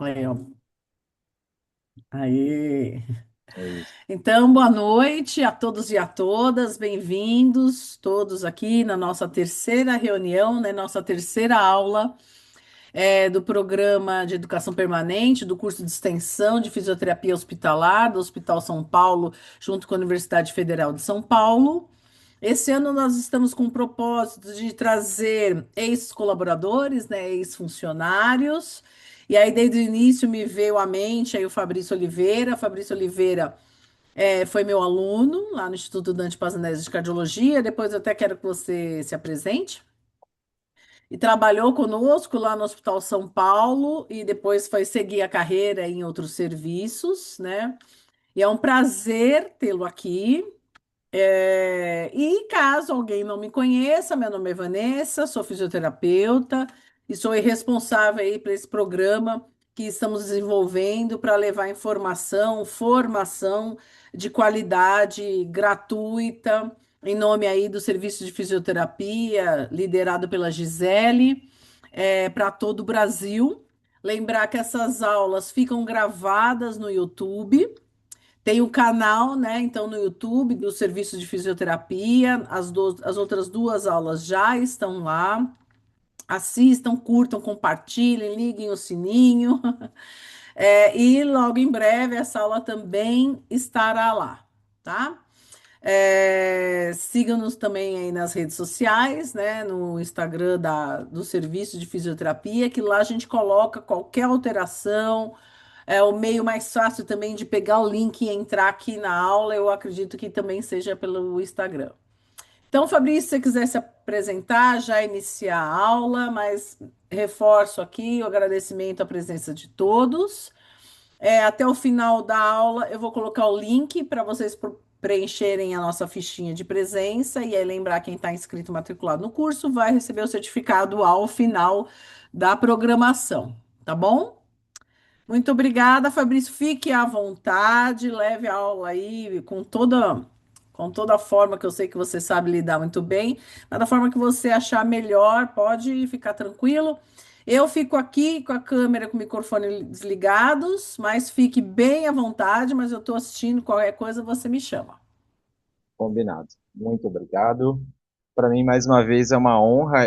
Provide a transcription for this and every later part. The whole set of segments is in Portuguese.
Aí, ó. Aí. É isso. Então, boa noite a todos e a todas, bem-vindos todos aqui na nossa terceira reunião, né, nossa terceira aula do programa de educação permanente, do curso de extensão de fisioterapia hospitalar do Hospital São Paulo, junto com a Universidade Federal de São Paulo. Esse ano nós estamos com o propósito de trazer ex-colaboradores, né, ex-funcionários. E aí, desde o início, me veio à mente aí o Fabrício Oliveira. Fabrício Oliveira foi meu aluno lá no Instituto Dante Pazanese de Cardiologia. Depois eu até quero que você se apresente. E trabalhou conosco lá no Hospital São Paulo e depois foi seguir a carreira em outros serviços, né? E é um prazer tê-lo aqui. E caso alguém não me conheça, meu nome é Vanessa, sou fisioterapeuta e sou responsável aí por esse programa que estamos desenvolvendo para levar informação, formação de qualidade gratuita, em nome aí do serviço de fisioterapia, liderado pela Gisele, para todo o Brasil. Lembrar que essas aulas ficam gravadas no YouTube. Tem o canal, né? Então, no YouTube do serviço de fisioterapia, as outras duas aulas já estão lá. Assistam, curtam, compartilhem, liguem o sininho. E logo em breve essa aula também estará lá, tá? Siga-nos também aí nas redes sociais, né? No Instagram do Serviço de Fisioterapia, que lá a gente coloca qualquer alteração. É o meio mais fácil também de pegar o link e entrar aqui na aula, eu acredito que também seja pelo Instagram. Então, Fabrício, se você quiser se apresentar, já iniciar a aula, mas reforço aqui o agradecimento à presença de todos. Até o final da aula, eu vou colocar o link para vocês preencherem a nossa fichinha de presença e aí lembrar quem está inscrito e matriculado no curso vai receber o certificado ao final da programação, tá bom? Muito obrigada, Fabrício. Fique à vontade, leve a aula aí com toda a forma que eu sei que você sabe lidar muito bem, mas da forma que você achar melhor, pode ficar tranquilo. Eu fico aqui com a câmera, com o microfone desligados, mas fique bem à vontade, mas eu estou assistindo, qualquer coisa você me chama. Combinado. Muito obrigado. Para mim, mais uma vez, é uma honra.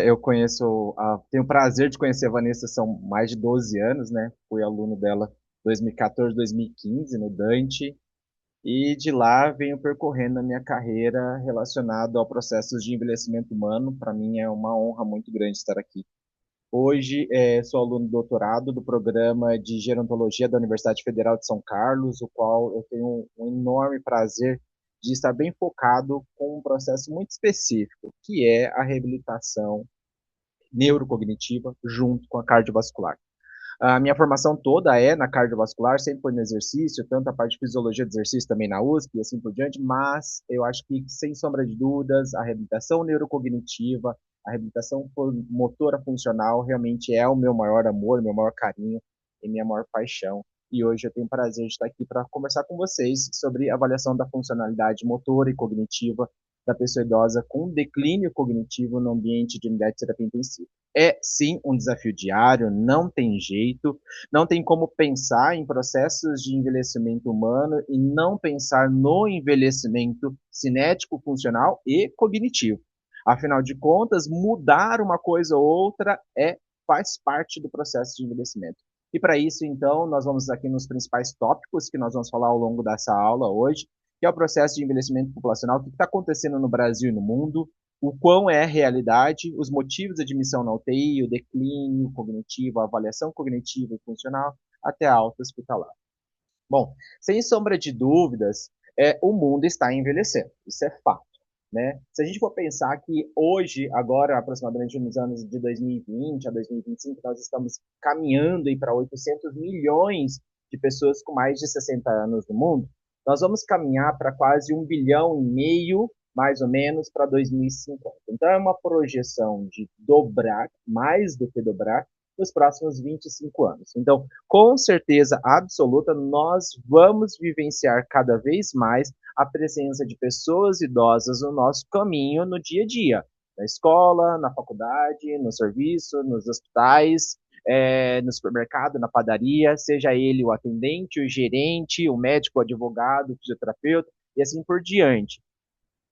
Tenho o prazer de conhecer a Vanessa, são mais de 12 anos, né? Fui aluno dela 2014, 2015 no Dante. E de lá venho percorrendo a minha carreira relacionada ao processo de envelhecimento humano. Para mim é uma honra muito grande estar aqui. Hoje sou aluno de doutorado do programa de gerontologia da Universidade Federal de São Carlos, o qual eu tenho um enorme prazer de estar bem focado com um processo muito específico, que é a reabilitação neurocognitiva junto com a cardiovascular. A minha formação toda é na cardiovascular, sempre foi no exercício, tanto a parte de fisiologia do exercício também na USP e assim por diante, mas eu acho que, sem sombra de dúvidas, a reabilitação neurocognitiva, a reabilitação motora funcional realmente é o meu maior amor, meu maior carinho e minha maior paixão. E hoje eu tenho o prazer de estar aqui para conversar com vocês sobre a avaliação da funcionalidade motora e cognitiva da pessoa idosa com declínio cognitivo no ambiente de unidade de terapia intensiva. É sim um desafio diário, não tem jeito, não tem como pensar em processos de envelhecimento humano e não pensar no envelhecimento cinético, funcional e cognitivo. Afinal de contas, mudar uma coisa ou outra faz parte do processo de envelhecimento. E para isso, então, nós vamos aqui nos principais tópicos que nós vamos falar ao longo dessa aula hoje, que é o processo de envelhecimento populacional, o que está acontecendo no Brasil e no mundo, o quão é a realidade, os motivos de admissão na UTI, o declínio cognitivo, a avaliação cognitiva e funcional, até a alta hospitalar. Bom, sem sombra de dúvidas, o mundo está envelhecendo, isso é fato. Né? Se a gente for pensar que hoje, agora, aproximadamente nos anos de 2020 a 2025, nós estamos caminhando para 800 milhões de pessoas com mais de 60 anos no mundo, nós vamos caminhar para quase 1,5 bilhão, mais ou menos, para 2050. Então, é uma projeção de dobrar, mais do que dobrar, nos próximos 25 anos. Então, com certeza absoluta, nós vamos vivenciar cada vez mais a presença de pessoas idosas no nosso caminho no dia a dia, na escola, na faculdade, no serviço, nos hospitais. no supermercado, na padaria, seja ele o atendente, o gerente, o médico, o advogado, o fisioterapeuta, e assim por diante.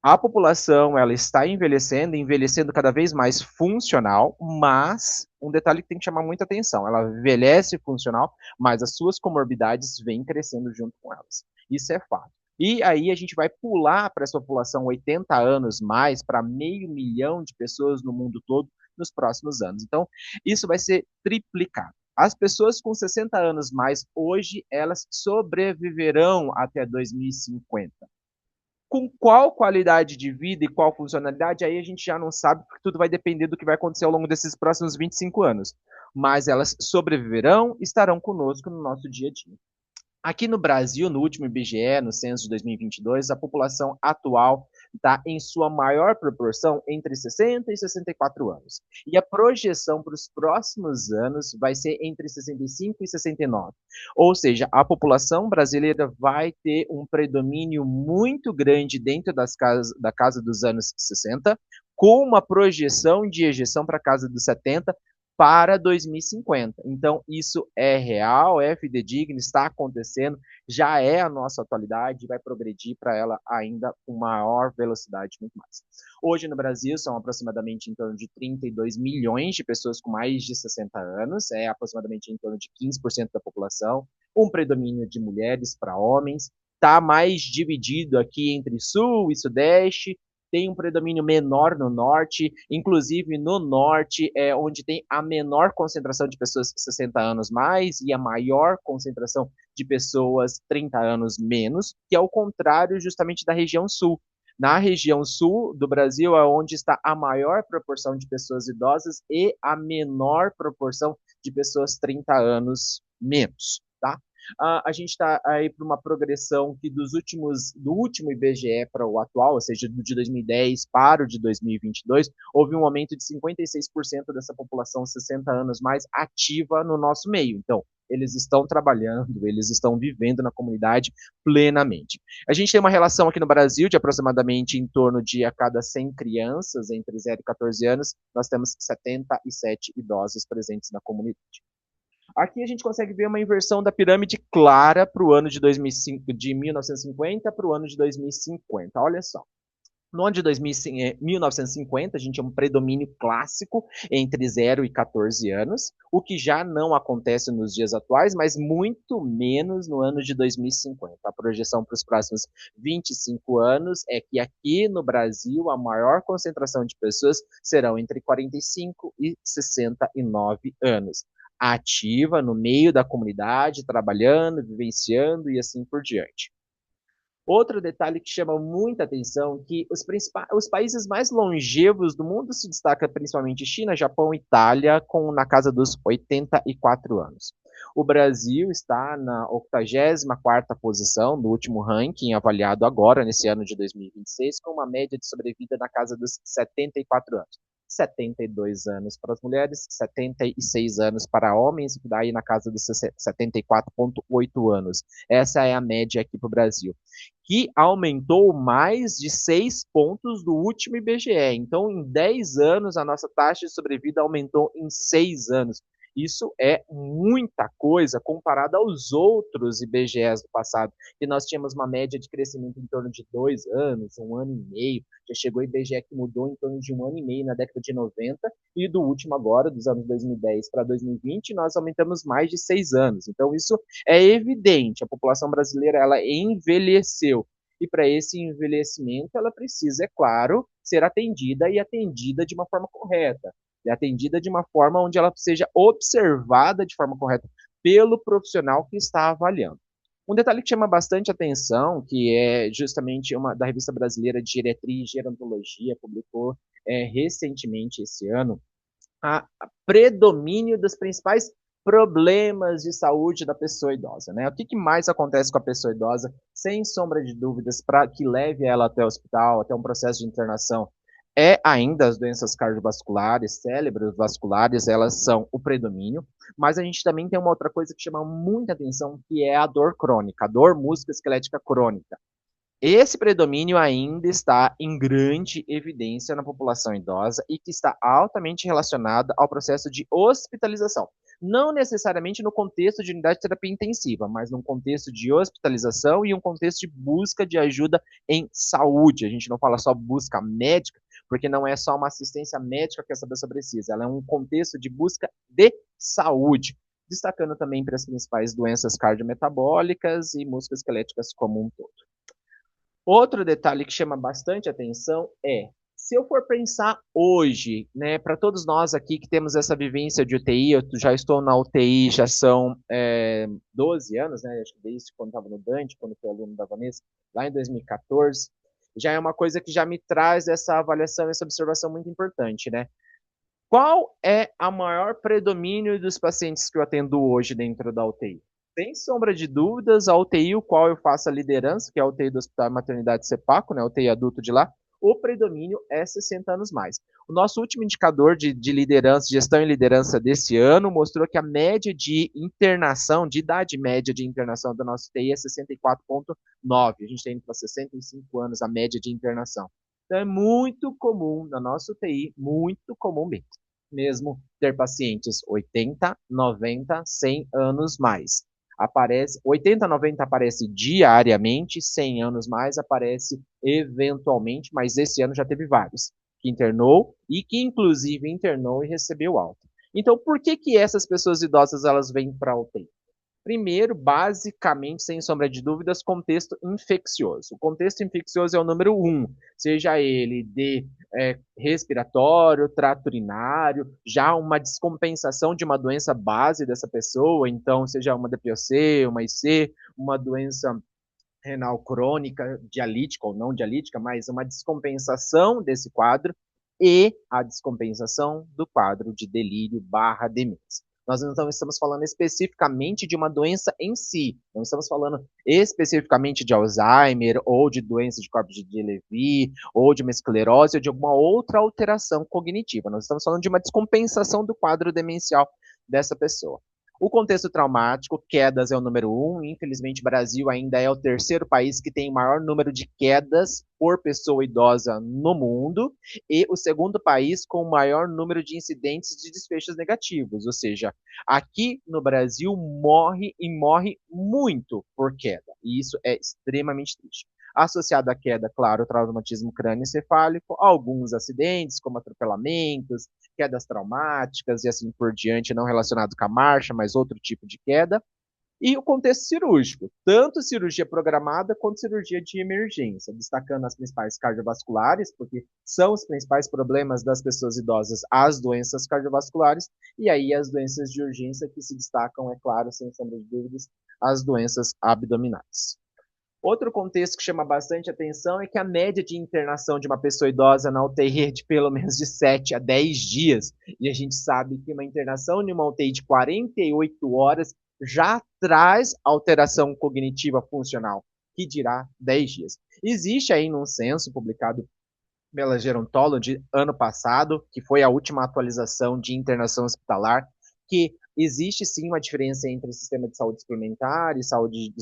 A população ela está envelhecendo cada vez mais funcional, mas um detalhe que tem que chamar muita atenção, ela envelhece funcional, mas as suas comorbidades vêm crescendo junto com elas. Isso é fato. E aí a gente vai pular para essa população 80 anos mais, para 500 mil de pessoas no mundo todo nos próximos anos. Então, isso vai ser triplicado. As pessoas com 60 anos mais hoje, elas sobreviverão até 2050. Com qual qualidade de vida e qual funcionalidade, aí a gente já não sabe, porque tudo vai depender do que vai acontecer ao longo desses próximos 25 anos. Mas elas sobreviverão, estarão conosco no nosso dia a dia. Aqui no Brasil, no último IBGE, no censo de 2022, a população atual está em sua maior proporção entre 60 e 64 anos. E a projeção para os próximos anos vai ser entre 65 e 69. Ou seja, a população brasileira vai ter um predomínio muito grande dentro da casa dos anos 60, com uma projeção de ejeção para a casa dos 70, para 2050. Então, isso é real, é fidedigno, está acontecendo, já é a nossa atualidade e vai progredir para ela ainda com maior velocidade, muito mais. Hoje no Brasil são aproximadamente em torno de 32 milhões de pessoas com mais de 60 anos, é aproximadamente em torno de 15% da população, um predomínio de mulheres para homens, está mais dividido aqui entre sul e sudeste, tem um predomínio menor no norte, inclusive no norte é onde tem a menor concentração de pessoas 60 anos mais e a maior concentração de pessoas 30 anos menos, que é o contrário justamente da região sul. Na região sul do Brasil é onde está a maior proporção de pessoas idosas e a menor proporção de pessoas 30 anos menos, tá? A gente está aí para uma progressão que do último IBGE para o atual, ou seja, do de 2010 para o de 2022, houve um aumento de 56% dessa população 60 anos mais ativa no nosso meio. Então, eles estão trabalhando, eles estão vivendo na comunidade plenamente. A gente tem uma relação aqui no Brasil de aproximadamente em torno de a cada 100 crianças entre 0 e 14 anos, nós temos 77 idosos presentes na comunidade. Aqui a gente consegue ver uma inversão da pirâmide clara para o ano de 2005, de 1950 para o ano de 2050. Olha só. No ano de 1950, a gente tinha um predomínio clássico entre 0 e 14 anos, o que já não acontece nos dias atuais, mas muito menos no ano de 2050. A projeção para os próximos 25 anos é que aqui no Brasil a maior concentração de pessoas serão entre 45 e 69 anos, ativa no meio da comunidade, trabalhando, vivenciando e assim por diante. Outro detalhe que chama muita atenção é que os países mais longevos do mundo se destacam principalmente China, Japão e Itália, na casa dos 84 anos. O Brasil está na 84ª posição no último ranking, avaliado agora, nesse ano de 2026, com uma média de sobrevida na casa dos 74 anos. 72 anos para as mulheres, 76 anos para homens, daí na casa dos 74,8 anos. Essa é a média aqui para o Brasil, que aumentou mais de 6 pontos do último IBGE. Então, em 10 anos, a nossa taxa de sobrevida aumentou em 6 anos. Isso é muita coisa comparado aos outros IBGEs do passado, que nós tínhamos uma média de crescimento em torno de 2 anos, 1 ano e meio. Já chegou o IBGE que mudou em torno de 1 ano e meio na década de 90, e do último agora, dos anos 2010 para 2020, nós aumentamos mais de 6 anos. Então, isso é evidente. A população brasileira ela envelheceu. E para esse envelhecimento, ela precisa, é claro, ser atendida e atendida de uma forma correta. E atendida de uma forma onde ela seja observada de forma correta pelo profissional que está avaliando. Um detalhe que chama bastante atenção, que é justamente uma da Revista Brasileira de Geriatria e Gerontologia, publicou recentemente esse ano, a predomínio dos principais problemas de saúde da pessoa idosa, né? O que mais acontece com a pessoa idosa, sem sombra de dúvidas, para que leve ela até o hospital, até um processo de internação, é ainda as doenças cardiovasculares, cérebros vasculares, elas são o predomínio, mas a gente também tem uma outra coisa que chama muita atenção, que é a dor crônica, a dor musculoesquelética crônica. Esse predomínio ainda está em grande evidência na população idosa e que está altamente relacionada ao processo de hospitalização. não necessariamente no contexto de unidade de terapia intensiva, mas num contexto de hospitalização e um contexto de busca de ajuda em saúde. A gente não fala só busca médica, porque não é só uma assistência médica que essa pessoa precisa, ela é um contexto de busca de saúde, destacando também para as principais doenças cardiometabólicas e musculoesqueléticas como um todo. Outro detalhe que chama bastante atenção é, se eu for pensar hoje, né, para todos nós aqui que temos essa vivência de UTI, eu já estou na UTI, já são 12 anos, né, acho que desde quando estava no Dante, quando fui aluno da Vanessa, lá em 2014, já é uma coisa que já me traz essa avaliação, essa observação muito importante, né? Qual é a maior predomínio dos pacientes que eu atendo hoje dentro da UTI? Sem sombra de dúvidas, a UTI, o qual eu faço a liderança, que é a UTI do Hospital Maternidade Sepaco, né, a UTI adulto de lá, o predomínio é 60 anos mais. O nosso último indicador de liderança, gestão e liderança desse ano, mostrou que a média de internação, de idade média de internação da nossa UTI é 64,9. A gente está indo para 65 anos a média de internação. Então é muito comum na nossa UTI, muito comum mesmo ter pacientes 80, 90, 100 anos mais. Aparece 80, 90 aparece diariamente, 100 anos mais aparece eventualmente, mas esse ano já teve vários que internou e que inclusive internou e recebeu alta. Então, por que que essas pessoas idosas elas vêm para a UTI? Primeiro, basicamente, sem sombra de dúvidas, contexto infeccioso. O contexto infeccioso é o número um, seja ele de respiratório, trato urinário, já uma descompensação de uma doença base dessa pessoa, então, seja uma DPOC, uma IC, uma doença renal crônica, dialítica ou não dialítica, mas uma descompensação desse quadro e a descompensação do quadro de delírio barra demência. Nós não estamos falando especificamente de uma doença em si, não estamos falando especificamente de Alzheimer ou de doença de corpo de Levy ou de uma esclerose ou de alguma outra alteração cognitiva. Nós estamos falando de uma descompensação do quadro demencial dessa pessoa. O contexto traumático, quedas é o número um. Infelizmente, o Brasil ainda é o terceiro país que tem o maior número de quedas por pessoa idosa no mundo e o segundo país com o maior número de incidentes de desfechos negativos. Ou seja, aqui no Brasil morre e morre muito por queda. E isso é extremamente triste. Associado à queda, claro, o traumatismo crânioencefálico, alguns acidentes, como atropelamentos, quedas traumáticas e assim por diante, não relacionado com a marcha, mas outro tipo de queda. E o contexto cirúrgico, tanto cirurgia programada quanto cirurgia de emergência, destacando as principais cardiovasculares, porque são os principais problemas das pessoas idosas, as doenças cardiovasculares, e aí as doenças de urgência que se destacam, é claro, sem sombra de dúvidas, as doenças abdominais. Outro contexto que chama bastante atenção é que a média de internação de uma pessoa idosa na UTI é de pelo menos de 7 a 10 dias. E a gente sabe que uma internação em uma UTI de 48 horas já traz alteração cognitiva funcional, que dirá 10 dias. Existe aí num censo publicado pela Gerontology ano passado, que foi a última atualização de internação hospitalar, que existe sim uma diferença entre o sistema de saúde suplementar e saúde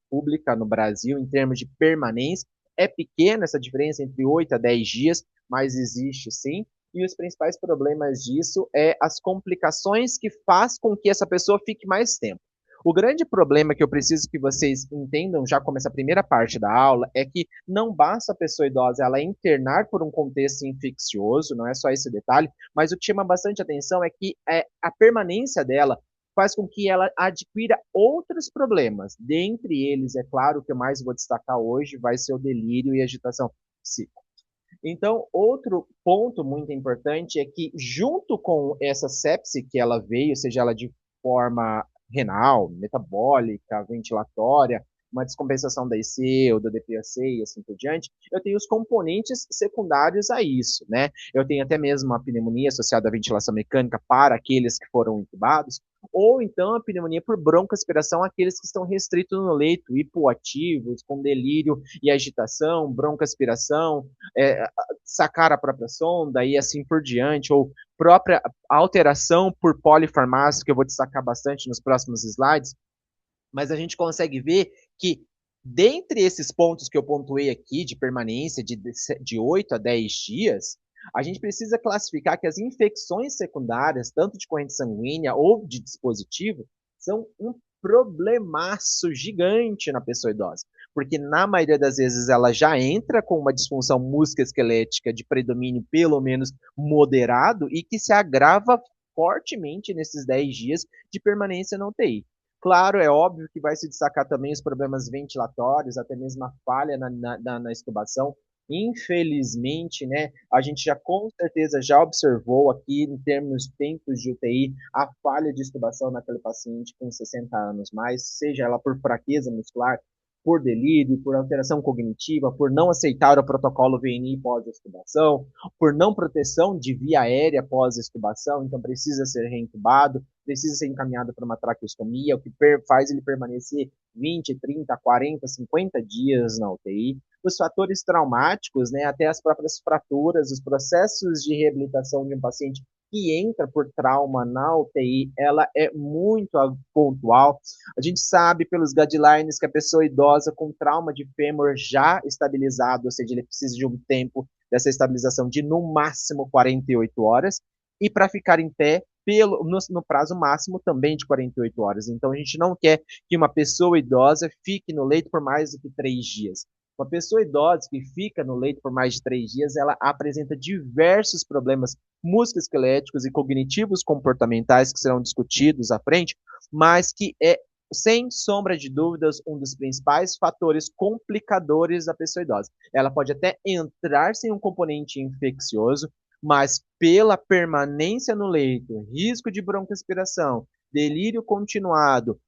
pública no Brasil em termos de permanência. É pequena essa diferença entre 8 a 10 dias, mas existe sim. E os principais problemas disso é as complicações que faz com que essa pessoa fique mais tempo. O grande problema que eu preciso que vocês entendam, já como essa primeira parte da aula, é que não basta a pessoa idosa ela internar por um contexto infeccioso, não é só esse detalhe, mas o que chama bastante atenção é que a permanência dela faz com que ela adquira outros problemas. Dentre eles, é claro, o que eu mais vou destacar hoje vai ser o delírio e agitação psíquica. Então, outro ponto muito importante é que, junto com essa sepse que ela veio, seja ela de forma renal, metabólica, ventilatória, uma descompensação da IC ou da DPAC e assim por diante, eu tenho os componentes secundários a isso, né? Eu tenho até mesmo a pneumonia associada à ventilação mecânica para aqueles que foram intubados, ou então a pneumonia por broncoaspiração, aqueles que estão restritos no leito, hipoativos, com delírio e agitação, broncoaspiração, sacar a própria sonda e assim por diante, ou própria alteração por polifarmácia, que eu vou destacar bastante nos próximos slides, mas a gente consegue ver que, dentre esses pontos que eu pontuei aqui, de permanência de 8 a 10 dias, A gente precisa classificar que as infecções secundárias, tanto de corrente sanguínea ou de dispositivo, são um problemaço gigante na pessoa idosa, porque na maioria das vezes ela já entra com uma disfunção musculoesquelética de predomínio pelo menos moderado e que se agrava fortemente nesses 10 dias de permanência na UTI. Claro, é óbvio que vai se destacar também os problemas ventilatórios, até mesmo a falha na extubação. Infelizmente, né, a gente já com certeza já observou aqui em termos de tempos de UTI a falha de extubação naquele paciente com 60 anos mais, seja ela por fraqueza muscular, por delírio, por alteração cognitiva, por não aceitar o protocolo VNI pós-extubação, por não proteção de via aérea pós-extubação, então precisa ser reintubado, precisa ser encaminhado para uma traqueostomia, o que faz ele permanecer 20, 30, 40, 50 dias na UTI. Os fatores traumáticos, né, até as próprias fraturas, os processos de reabilitação de um paciente que entra por trauma na UTI, ela é muito pontual. A gente sabe pelos guidelines que a pessoa idosa com trauma de fêmur já estabilizado, ou seja, ele precisa de um tempo dessa estabilização de no máximo 48 horas, e para ficar em pé, no prazo máximo também de 48 horas. Então a gente não quer que uma pessoa idosa fique no leito por mais do que 3 dias. Uma pessoa idosa que fica no leito por mais de 3 dias, ela apresenta diversos problemas musculoesqueléticos e cognitivos comportamentais que serão discutidos à frente, mas que é, sem sombra de dúvidas, um dos principais fatores complicadores da pessoa idosa. Ela pode até entrar sem um componente infeccioso, mas pela permanência no leito, risco de broncoaspiração, delírio continuado,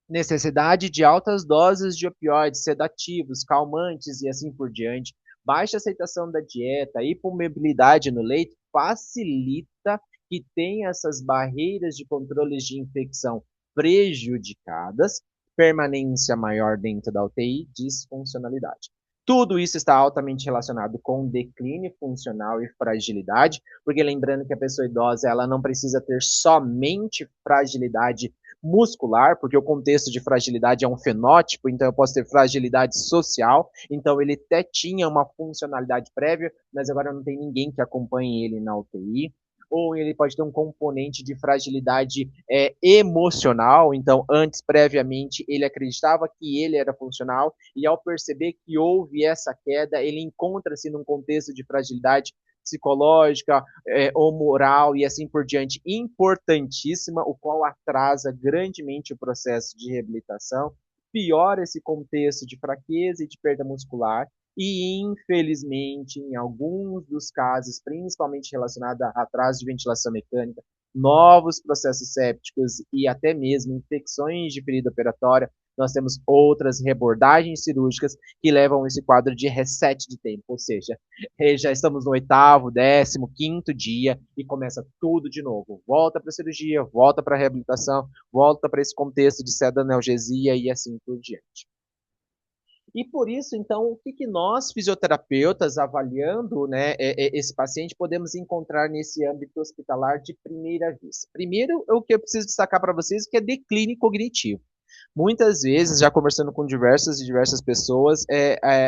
necessidade de altas doses de opioides, sedativos, calmantes e assim por diante, baixa aceitação da dieta, hipomobilidade no leito, facilita que tenha essas barreiras de controles de infecção prejudicadas, permanência maior dentro da UTI, disfuncionalidade. Tudo isso está altamente relacionado com declínio funcional e fragilidade, porque lembrando que a pessoa idosa ela não precisa ter somente fragilidade muscular, porque o contexto de fragilidade é um fenótipo, então eu posso ter fragilidade social, então ele até tinha uma funcionalidade prévia, mas agora não tem ninguém que acompanhe ele na UTI. Ou ele pode ter um componente de fragilidade emocional, então antes, previamente, ele acreditava que ele era funcional, e ao perceber que houve essa queda, ele encontra-se num contexto de fragilidade psicológica ou moral e assim por diante, importantíssima, o qual atrasa grandemente o processo de reabilitação, piora esse contexto de fraqueza e de perda muscular, e infelizmente, em alguns dos casos, principalmente relacionado a atraso de ventilação mecânica, novos processos sépticos e até mesmo infecções de ferida operatória, nós temos outras rebordagens cirúrgicas que levam esse quadro de reset de tempo, ou seja, já estamos no oitavo, 15º dia e começa tudo de novo. Volta para a cirurgia, volta para a reabilitação, volta para esse contexto de sedanalgesia e assim por diante. E por isso, então, o que nós, fisioterapeutas, avaliando né, esse paciente, podemos encontrar nesse âmbito hospitalar de primeira vista? Primeiro, o que eu preciso destacar para vocês que é declínio cognitivo. Muitas vezes, já conversando com diversas pessoas,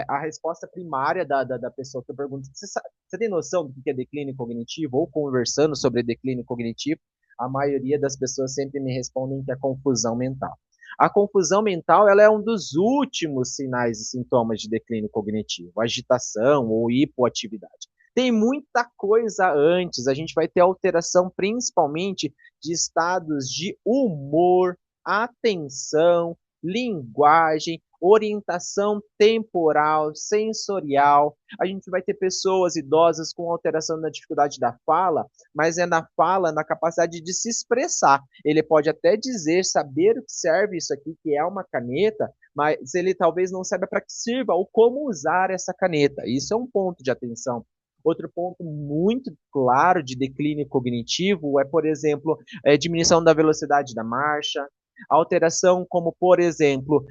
a resposta primária da pessoa que eu pergunto, você tem noção do que é declínio cognitivo? Ou conversando sobre declínio cognitivo, a maioria das pessoas sempre me respondem que é confusão mental. A confusão mental ela é um dos últimos sinais e sintomas de declínio cognitivo, agitação ou hipoatividade. Tem muita coisa antes, a gente vai ter alteração principalmente de estados de humor, atenção, linguagem, orientação temporal, sensorial. A gente vai ter pessoas idosas com alteração na dificuldade da fala, mas é na fala, na capacidade de se expressar. Ele pode até dizer, saber o que serve isso aqui, que é uma caneta, mas ele talvez não saiba para que sirva ou como usar essa caneta. Isso é um ponto de atenção. Outro ponto muito claro de declínio cognitivo é, por exemplo, diminuição da velocidade da marcha, alteração como, por exemplo,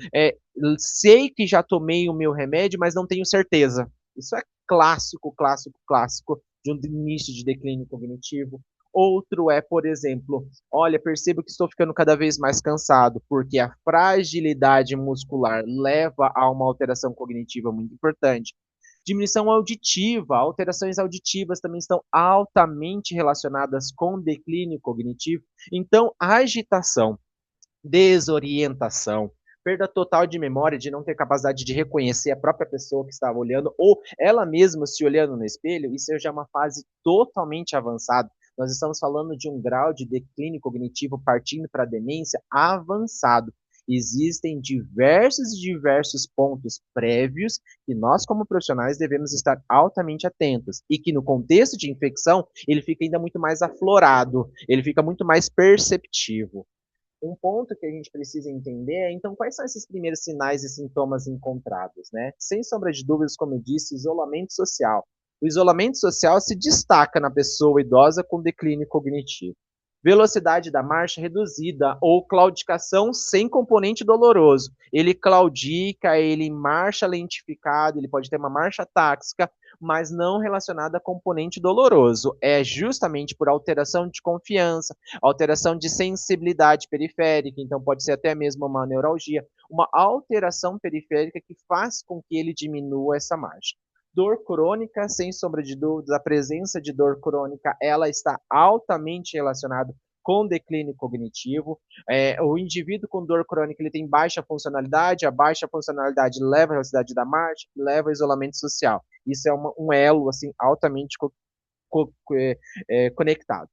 sei que já tomei o meu remédio, mas não tenho certeza. Isso é clássico, clássico, clássico de um início de declínio cognitivo. Outro é, por exemplo, olha, percebo que estou ficando cada vez mais cansado, porque a fragilidade muscular leva a uma alteração cognitiva muito importante. Diminuição auditiva, alterações auditivas também estão altamente relacionadas com declínio cognitivo. Então, agitação, desorientação, perda total de memória, de não ter capacidade de reconhecer a própria pessoa que estava olhando, ou ela mesma se olhando no espelho, isso já é uma fase totalmente avançada. Nós estamos falando de um grau de declínio cognitivo partindo para a demência avançado. Existem diversos pontos prévios que nós, como profissionais, devemos estar altamente atentos. E que no contexto de infecção, ele fica ainda muito mais aflorado, ele fica muito mais perceptivo. Um ponto que a gente precisa entender é, então, quais são esses primeiros sinais e sintomas encontrados, né? Sem sombra de dúvidas, como eu disse, isolamento social. O isolamento social se destaca na pessoa idosa com declínio cognitivo. Velocidade da marcha reduzida ou claudicação sem componente doloroso. Ele claudica, ele marcha lentificado, ele pode ter uma marcha táxica, mas não relacionada a componente doloroso. É justamente por alteração de confiança, alteração de sensibilidade periférica, então pode ser até mesmo uma neuralgia, uma alteração periférica que faz com que ele diminua essa marcha. Dor crônica, sem sombra de dúvidas, a presença de dor crônica, ela está altamente relacionada com declínio cognitivo. O indivíduo com dor crônica ele tem baixa funcionalidade, a baixa funcionalidade leva à velocidade da marcha, leva ao isolamento social. Isso é um elo assim altamente conectado.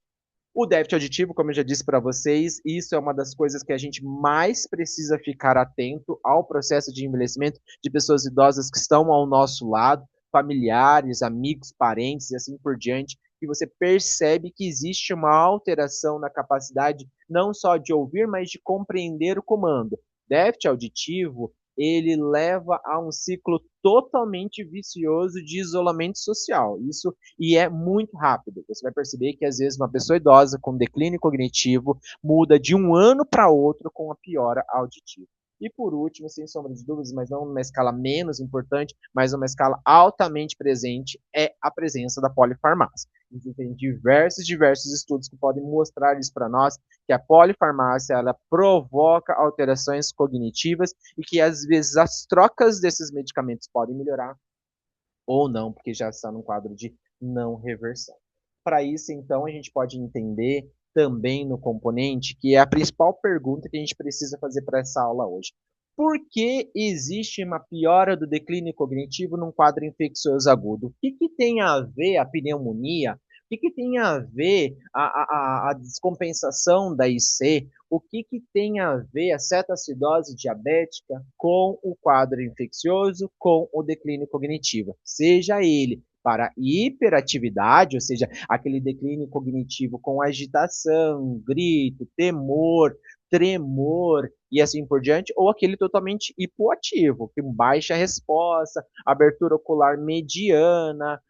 O déficit auditivo, como eu já disse para vocês, isso é uma das coisas que a gente mais precisa ficar atento ao processo de envelhecimento de pessoas idosas que estão ao nosso lado, familiares, amigos, parentes e assim por diante, que você percebe que existe uma alteração na capacidade não só de ouvir, mas de compreender o comando. Déficit auditivo, ele leva a um ciclo totalmente vicioso de isolamento social. Isso e é muito rápido. Você vai perceber que às vezes uma pessoa idosa com declínio cognitivo muda de um ano para outro com a piora auditiva. E por último, sem sombra de dúvidas, mas não numa escala menos importante, mas numa escala altamente presente, é a presença da polifarmácia. Existem diversos estudos que podem mostrar isso para nós, que a polifarmácia ela provoca alterações cognitivas e que às vezes as trocas desses medicamentos podem melhorar ou não, porque já está num quadro de não reversão. Para isso, então, a gente pode entender também no componente que é a principal pergunta que a gente precisa fazer para essa aula hoje. Por que existe uma piora do declínio cognitivo num quadro infeccioso agudo? O que tem a ver a pneumonia? O que tem a ver a descompensação da IC? O que tem a ver a cetoacidose diabética com o quadro infeccioso, com o declínio cognitivo? Seja ele para hiperatividade, ou seja, aquele declínio cognitivo com agitação, grito, temor, tremor e assim por diante, ou aquele totalmente hipoativo, com baixa resposta, abertura ocular mediana,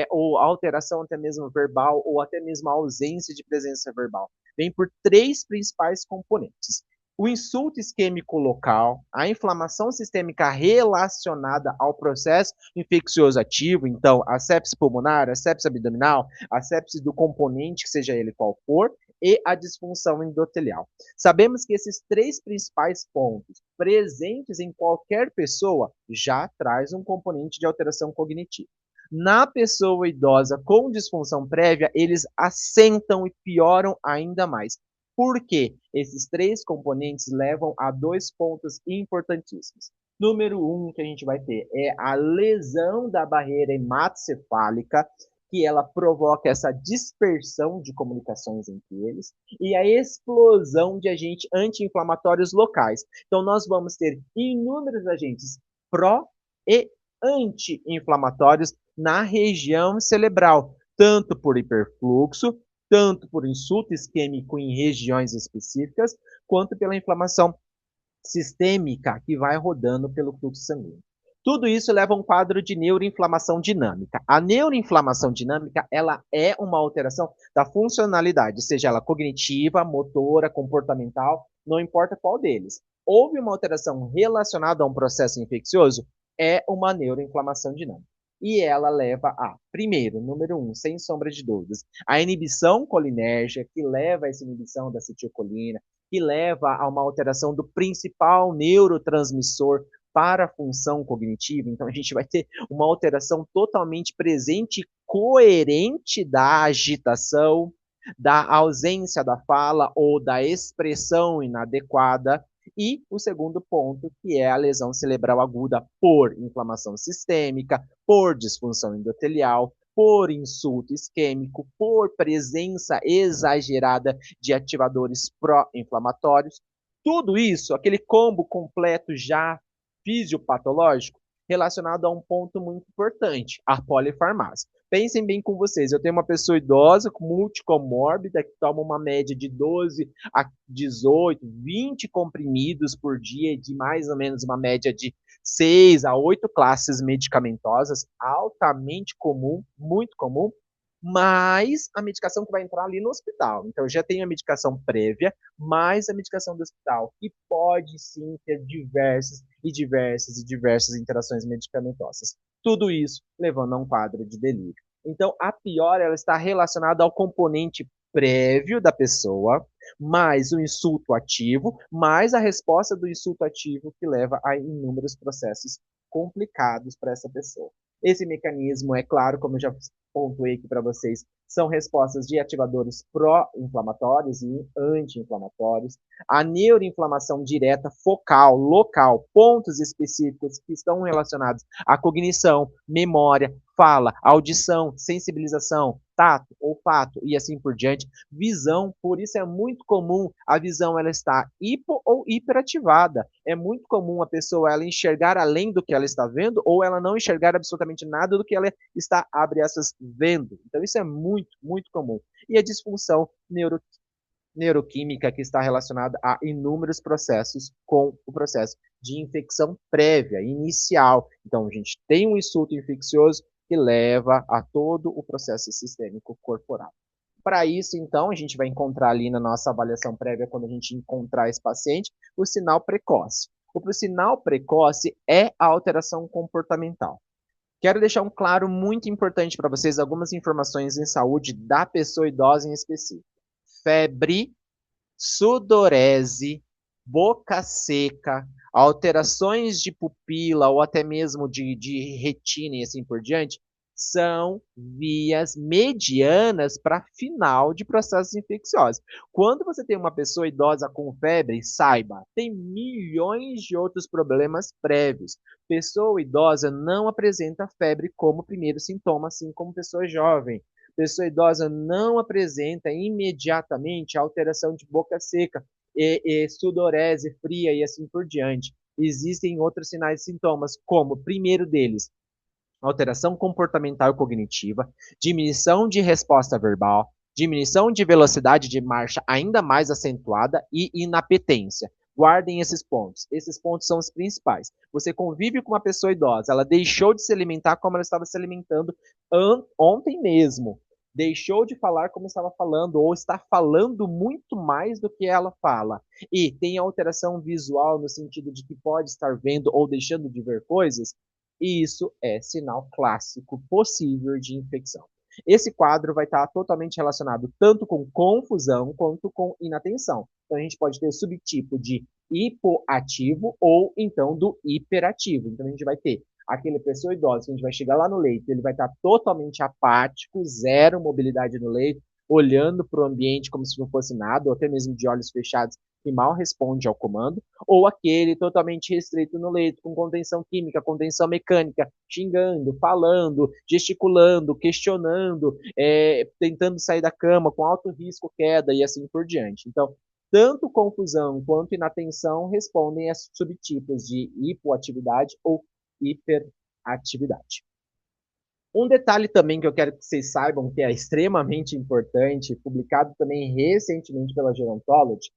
ou alteração até mesmo verbal, ou até mesmo ausência de presença verbal. Vem por três principais componentes. O insulto isquêmico local, a inflamação sistêmica relacionada ao processo infeccioso ativo, então a sepse pulmonar, a sepse abdominal, a sepse do componente, que seja ele qual for, e a disfunção endotelial. Sabemos que esses três principais pontos presentes em qualquer pessoa já traz um componente de alteração cognitiva. Na pessoa idosa com disfunção prévia, eles assentam e pioram ainda mais. Por quê? Esses três componentes levam a dois pontos importantíssimos. Número um que a gente vai ter é a lesão da barreira hematocefálica, que ela provoca essa dispersão de comunicações entre eles, e a explosão de agentes anti-inflamatórios locais. Então, nós vamos ter inúmeros agentes pró e anti-inflamatórios na região cerebral, tanto por hiperfluxo, tanto por insulto isquêmico em regiões específicas, quanto pela inflamação sistêmica que vai rodando pelo fluxo sanguíneo. Tudo isso leva a um quadro de neuroinflamação dinâmica. A neuroinflamação dinâmica, ela é uma alteração da funcionalidade, seja ela cognitiva, motora, comportamental, não importa qual deles. Houve uma alteração relacionada a um processo infeccioso, é uma neuroinflamação dinâmica. E ela leva a, primeiro, número um, sem sombra de dúvidas, a inibição colinérgica, que leva a essa inibição da acetilcolina, que leva a uma alteração do principal neurotransmissor para a função cognitiva. Então, a gente vai ter uma alteração totalmente presente e coerente da agitação, da ausência da fala ou da expressão inadequada. E o segundo ponto, que é a lesão cerebral aguda por inflamação sistêmica, por disfunção endotelial, por insulto isquêmico, por presença exagerada de ativadores pró-inflamatórios. Tudo isso, aquele combo completo já fisiopatológico, relacionado a um ponto muito importante, a polifarmácia. Pensem bem com vocês, eu tenho uma pessoa idosa, multicomórbida, que toma uma média de 12 a 18, 20 comprimidos por dia, de mais ou menos uma média de 6 a 8 classes medicamentosas, altamente comum, muito comum, mais a medicação que vai entrar ali no hospital. Então, já tem a medicação prévia, mais a medicação do hospital, que pode sim ter diversas interações medicamentosas. Tudo isso levando a um quadro de delírio. Então, a piora ela está relacionada ao componente prévio da pessoa, mais o insulto ativo, mais a resposta do insulto ativo que leva a inúmeros processos complicados para essa pessoa. Esse mecanismo, é claro, como eu já pontuei aqui para vocês, são respostas de ativadores pró-inflamatórios e anti-inflamatórios. A neuroinflamação direta focal, local, pontos específicos que estão relacionados à cognição, memória, fala, audição, sensibilização, tato, olfato e assim por diante. Visão, por isso é muito comum a visão ela estar hipo ou hiperativada. É muito comum a pessoa ela enxergar além do que ela está vendo ou ela não enxergar absolutamente nada do que ela está, abre essas, vendo. Então isso é muito comum. E a disfunção neuroquímica que está relacionada a inúmeros processos com o processo de infecção prévia, inicial. Então, a gente tem um insulto infeccioso que leva a todo o processo sistêmico corporal. Para isso, então, a gente vai encontrar ali na nossa avaliação prévia, quando a gente encontrar esse paciente, o sinal precoce. O sinal precoce é a alteração comportamental. Quero deixar um claro muito importante para vocês algumas informações em saúde da pessoa idosa em específico. Febre, sudorese, boca seca, alterações de pupila ou até mesmo de retina e assim por diante, são vias medianas para final de processos infecciosos. Quando você tem uma pessoa idosa com febre, saiba, tem milhões de outros problemas prévios. Pessoa idosa não apresenta febre como primeiro sintoma, assim como pessoa jovem. Pessoa idosa não apresenta imediatamente alteração de boca seca, sudorese fria e assim por diante. Existem outros sinais e sintomas, como, primeiro deles, alteração comportamental e cognitiva, diminuição de resposta verbal, diminuição de velocidade de marcha ainda mais acentuada e inapetência. Guardem esses pontos. Esses pontos são os principais. Você convive com uma pessoa idosa, ela deixou de se alimentar como ela estava se alimentando ontem mesmo. Deixou de falar como estava falando, ou está falando muito mais do que ela fala. E tem alteração visual no sentido de que pode estar vendo ou deixando de ver coisas. E isso é sinal clássico possível de infecção. Esse quadro vai estar totalmente relacionado tanto com confusão quanto com inatenção. Então, a gente pode ter o subtipo de hipoativo ou então do hiperativo. Então, a gente vai ter aquele pessoa idosa, que a gente vai chegar lá no leito, ele vai estar totalmente apático, zero mobilidade no leito, olhando para o ambiente como se não fosse nada, ou até mesmo de olhos fechados, que mal responde ao comando, ou aquele totalmente restrito no leito, com contenção química, contenção mecânica, xingando, falando, gesticulando, questionando, tentando sair da cama com alto risco, queda e assim por diante. Então, tanto confusão quanto inatenção respondem a subtipos de hipoatividade ou hiperatividade. Um detalhe também que eu quero que vocês saibam, que é extremamente importante, publicado também recentemente pela Gerontology,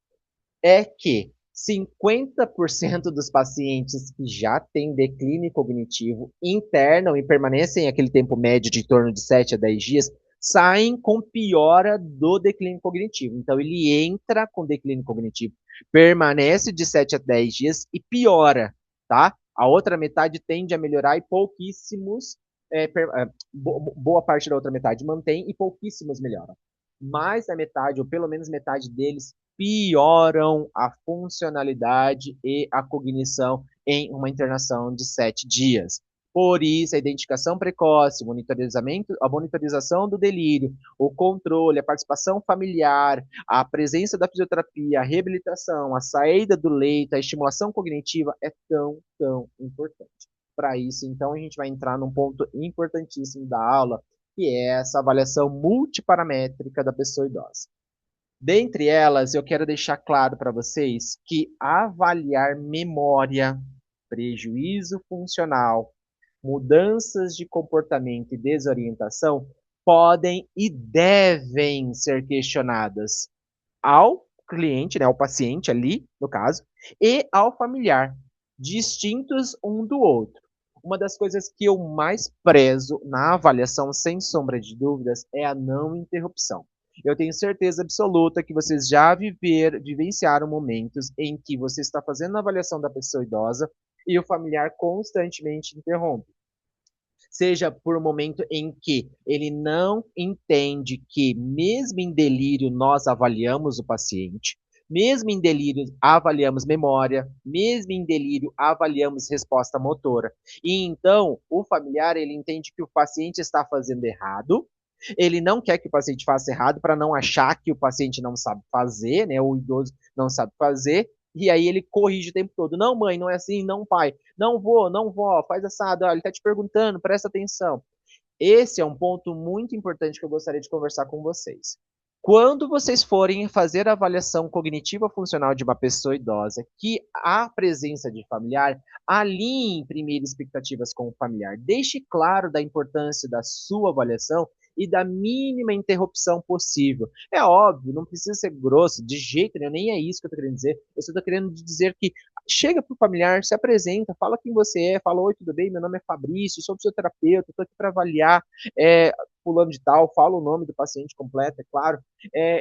é que 50% dos pacientes que já têm declínio cognitivo internam e permanecem aquele tempo médio de torno de 7 a 10 dias, saem com piora do declínio cognitivo. Então, ele entra com declínio cognitivo, permanece de 7 a 10 dias e piora, tá? A outra metade tende a melhorar e pouquíssimos, boa parte da outra metade mantém e pouquíssimos melhoram. Mais da metade, ou pelo menos metade deles, pioram a funcionalidade e a cognição em uma internação de 7 dias. Por isso, a identificação precoce, a monitorização do delírio, o controle, a participação familiar, a presença da fisioterapia, a reabilitação, a saída do leito, a estimulação cognitiva é tão, tão importante. Para isso, então, a gente vai entrar num ponto importantíssimo da aula, que é essa avaliação multiparamétrica da pessoa idosa. Dentre elas, eu quero deixar claro para vocês que avaliar memória, prejuízo funcional, mudanças de comportamento e desorientação podem e devem ser questionadas ao cliente, né, ao paciente ali, no caso, e ao familiar, distintos um do outro. Uma das coisas que eu mais prezo na avaliação, sem sombra de dúvidas, é a não interrupção. Eu tenho certeza absoluta que vocês já vivenciaram momentos em que você está fazendo a avaliação da pessoa idosa e o familiar constantemente interrompe. Seja por um momento em que ele não entende que, mesmo em delírio, nós avaliamos o paciente, mesmo em delírio, avaliamos memória, mesmo em delírio, avaliamos resposta motora. E então, o familiar, ele entende que o paciente está fazendo errado, ele não quer que o paciente faça errado para não achar que o paciente não sabe fazer, né? O idoso não sabe fazer, e aí ele corrige o tempo todo. Não, mãe, não é assim, não, pai. Não vou, não vou, faz assado, ele está te perguntando, presta atenção. Esse é um ponto muito importante que eu gostaria de conversar com vocês. Quando vocês forem fazer a avaliação cognitiva funcional de uma pessoa idosa, que há presença de familiar, alinhe primeiro expectativas com o familiar. Deixe claro da importância da sua avaliação e da mínima interrupção possível. É óbvio, não precisa ser grosso, de jeito nenhum, nem é isso que eu estou querendo dizer. Eu só estou querendo dizer que chega para o familiar, se apresenta, fala quem você é, fala: oi, tudo bem? Meu nome é Fabrício, sou fisioterapeuta, estou aqui para avaliar fulano de tal, fala o nome do paciente completo, é claro.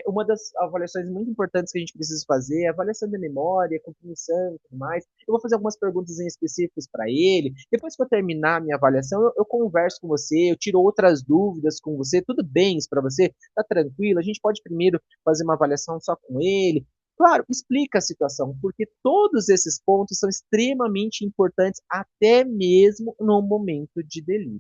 Uma das avaliações muito importantes que a gente precisa fazer é a avaliação da memória, cognição e tudo mais. Eu vou fazer algumas perguntas em específicas para ele. Depois que eu terminar a minha avaliação, eu converso com você, eu tiro outras dúvidas com você. Tudo bem isso para você? Tá tranquilo? A gente pode primeiro fazer uma avaliação só com ele. Claro, explica a situação, porque todos esses pontos são extremamente importantes, até mesmo no momento de delírio.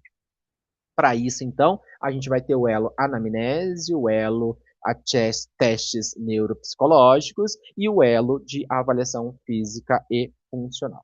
Para isso, então, a gente vai ter o elo anamnese, o elo a testes neuropsicológicos e o elo de avaliação física e funcional.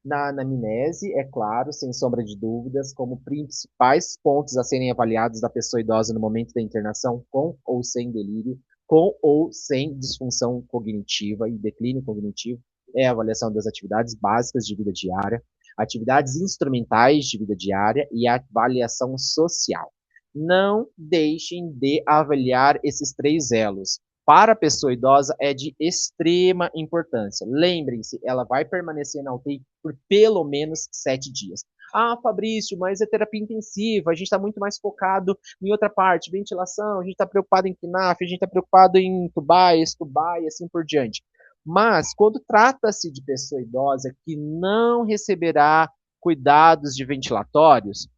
Na anamnese, é claro, sem sombra de dúvidas, como principais pontos a serem avaliados da pessoa idosa no momento da internação, com ou sem delírio, com ou sem disfunção cognitiva e declínio cognitivo, é a avaliação das atividades básicas de vida diária, atividades instrumentais de vida diária e a avaliação social. Não deixem de avaliar esses três elos. Para a pessoa idosa é de extrema importância. Lembrem-se, ela vai permanecer na UTI por pelo menos 7 dias. Ah, Fabrício, mas é terapia intensiva, a gente está muito mais focado em outra parte, ventilação, a gente está preocupado em KNAF, a gente está preocupado em intubar, extubar e assim por diante. Mas, quando trata-se de pessoa idosa que não receberá cuidados de ventilatórios,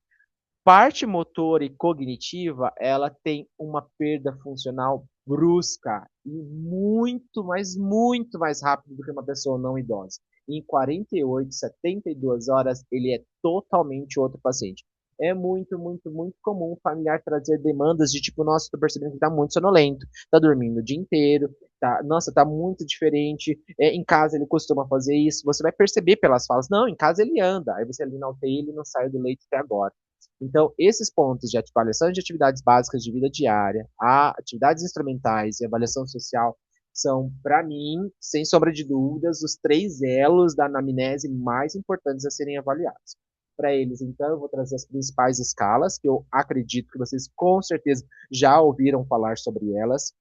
parte motora e cognitiva, ela tem uma perda funcional brusca e muito, mas muito mais rápido do que uma pessoa não idosa. Em 48, 72 horas, ele é totalmente outro paciente. É muito, muito, muito comum o familiar trazer demandas de tipo: nossa, tô percebendo que tá muito sonolento, tá dormindo o dia inteiro, tá, nossa, tá muito diferente, em casa ele costuma fazer isso, você vai perceber pelas falas: não, em casa ele anda, aí você ali na UTI, ele não saiu do leito até agora. Então, esses pontos de avaliação de atividades básicas de vida diária, a atividades instrumentais e avaliação social são, para mim, sem sombra de dúvidas, os três elos da anamnese mais importantes a serem avaliados. Para eles, então, eu vou trazer as principais escalas, que eu acredito que vocês com certeza já ouviram falar sobre elas.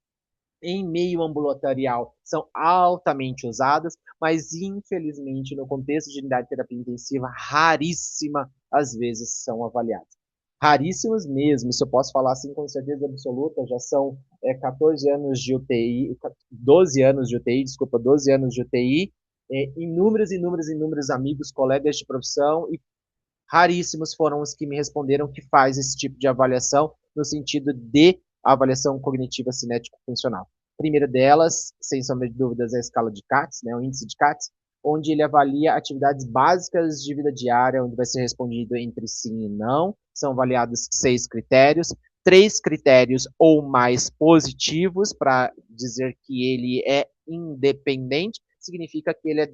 Em meio ambulatorial são altamente usadas, mas infelizmente no contexto de unidade de terapia intensiva, raríssima às vezes são avaliadas. Raríssimas mesmo, isso eu posso falar assim com certeza absoluta, já são 14 anos de UTI, 12 anos de UTI, desculpa, 12 anos de UTI, inúmeros, inúmeros, inúmeros amigos, colegas de profissão, e raríssimos foram os que me responderam que faz esse tipo de avaliação no sentido de avaliação cognitiva cinético-funcional. primeira delas, sem sombra de dúvidas, é a escala de CATS, né, o índice de CATS, onde ele avalia atividades básicas de vida diária, onde vai ser respondido entre sim e não. São avaliados 6 critérios, 3 critérios ou mais positivos para dizer que ele é independente, significa que ele é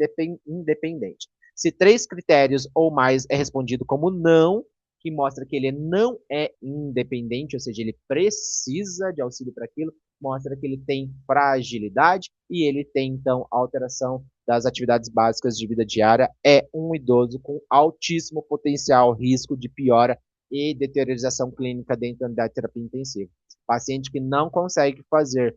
independente. Se 3 critérios ou mais é respondido como não, que mostra que ele não é independente, ou seja, ele precisa de auxílio para aquilo, mostra que ele tem fragilidade e ele tem, então, alteração das atividades básicas de vida diária. É um idoso com altíssimo potencial risco de piora e deteriorização clínica dentro da unidade de terapia intensiva. Paciente que não consegue fazer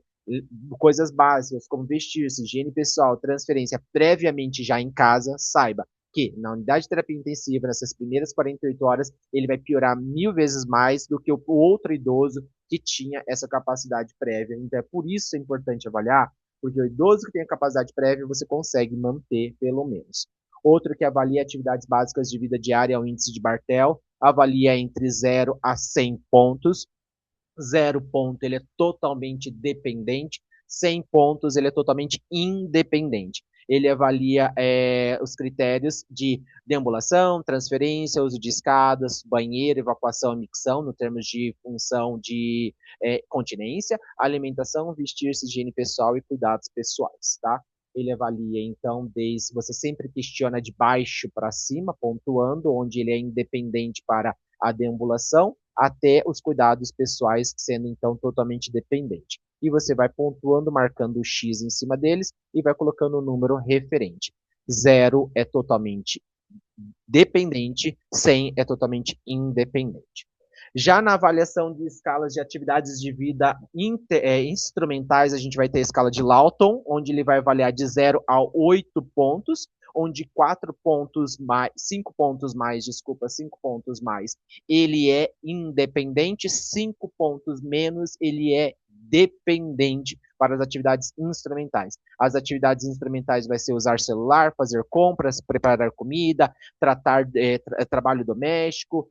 coisas básicas, como vestir-se, higiene pessoal, transferência previamente já em casa, saiba que na unidade de terapia intensiva, nessas primeiras 48 horas, ele vai piorar 1000 vezes mais do que o outro idoso que tinha essa capacidade prévia. Então, é por isso que é importante avaliar, porque o idoso que tem a capacidade prévia, você consegue manter, pelo menos. Outro que avalia atividades básicas de vida diária é o índice de Bartel, avalia entre 0 a 100 pontos. 0 ponto, ele é totalmente dependente. 100 pontos, ele é totalmente independente. Ele avalia os critérios de deambulação, transferência, uso de escadas, banheiro, evacuação e micção, no termos de função de continência, alimentação, vestir-se, higiene pessoal e cuidados pessoais, tá? Ele avalia, então, desde você sempre questiona de baixo para cima, pontuando, onde ele é independente para a deambulação, até os cuidados pessoais sendo então totalmente dependente. E você vai pontuando, marcando o X em cima deles e vai colocando o número referente. 0 é totalmente dependente, 100 é totalmente independente. Já na avaliação de escalas de atividades de vida instrumentais, a gente vai ter a escala de Lawton, onde ele vai avaliar de 0 a 8 pontos, onde 4 pontos mais, 5 pontos mais, desculpa, 5 pontos mais, ele é independente, 5 pontos menos, ele é dependente para as atividades instrumentais. As atividades instrumentais vai ser usar celular, fazer compras, preparar comida, trabalho doméstico,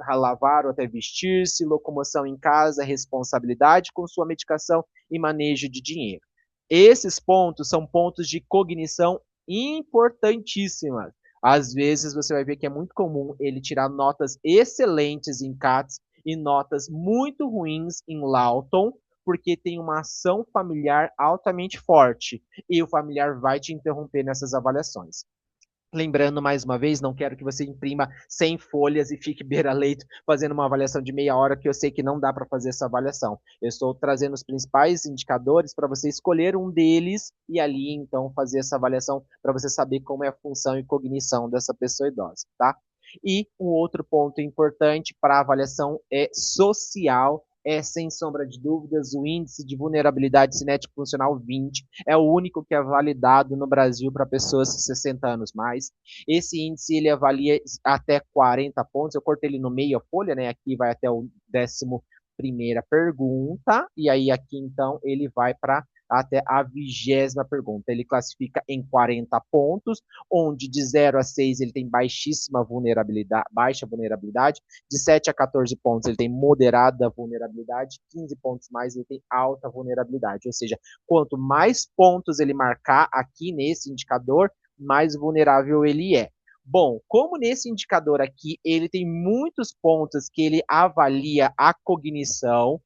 lavar ou até vestir-se, locomoção em casa, responsabilidade com sua medicação e manejo de dinheiro. Esses pontos são pontos de cognição importantíssimas. Às vezes você vai ver que é muito comum ele tirar notas excelentes em CATS e notas muito ruins em Lawton, porque tem uma ação familiar altamente forte e o familiar vai te interromper nessas avaliações. Lembrando, mais uma vez, não quero que você imprima 100 folhas e fique beira-leito fazendo uma avaliação de meia hora, que eu sei que não dá para fazer essa avaliação. Eu estou trazendo os principais indicadores para você escolher um deles e ali, então, fazer essa avaliação para você saber como é a função e cognição dessa pessoa idosa, tá? E um outro ponto importante para a avaliação é social, sem sombra de dúvidas, o índice de vulnerabilidade cinético funcional 20 é o único que é validado no Brasil para pessoas de 60 anos mais. Esse índice ele avalia até 40 pontos. Eu cortei ele no meio a folha, né? Aqui vai até o 11ª pergunta e aí aqui então ele vai para até a 20ª pergunta. Ele classifica em 40 pontos, onde de 0 a 6 ele tem baixíssima vulnerabilidade, baixa vulnerabilidade, de 7 a 14 pontos ele tem moderada vulnerabilidade, 15 pontos mais ele tem alta vulnerabilidade, ou seja, quanto mais pontos ele marcar aqui nesse indicador, mais vulnerável ele é. Bom, como nesse indicador aqui ele tem muitos pontos que ele avalia a cognição,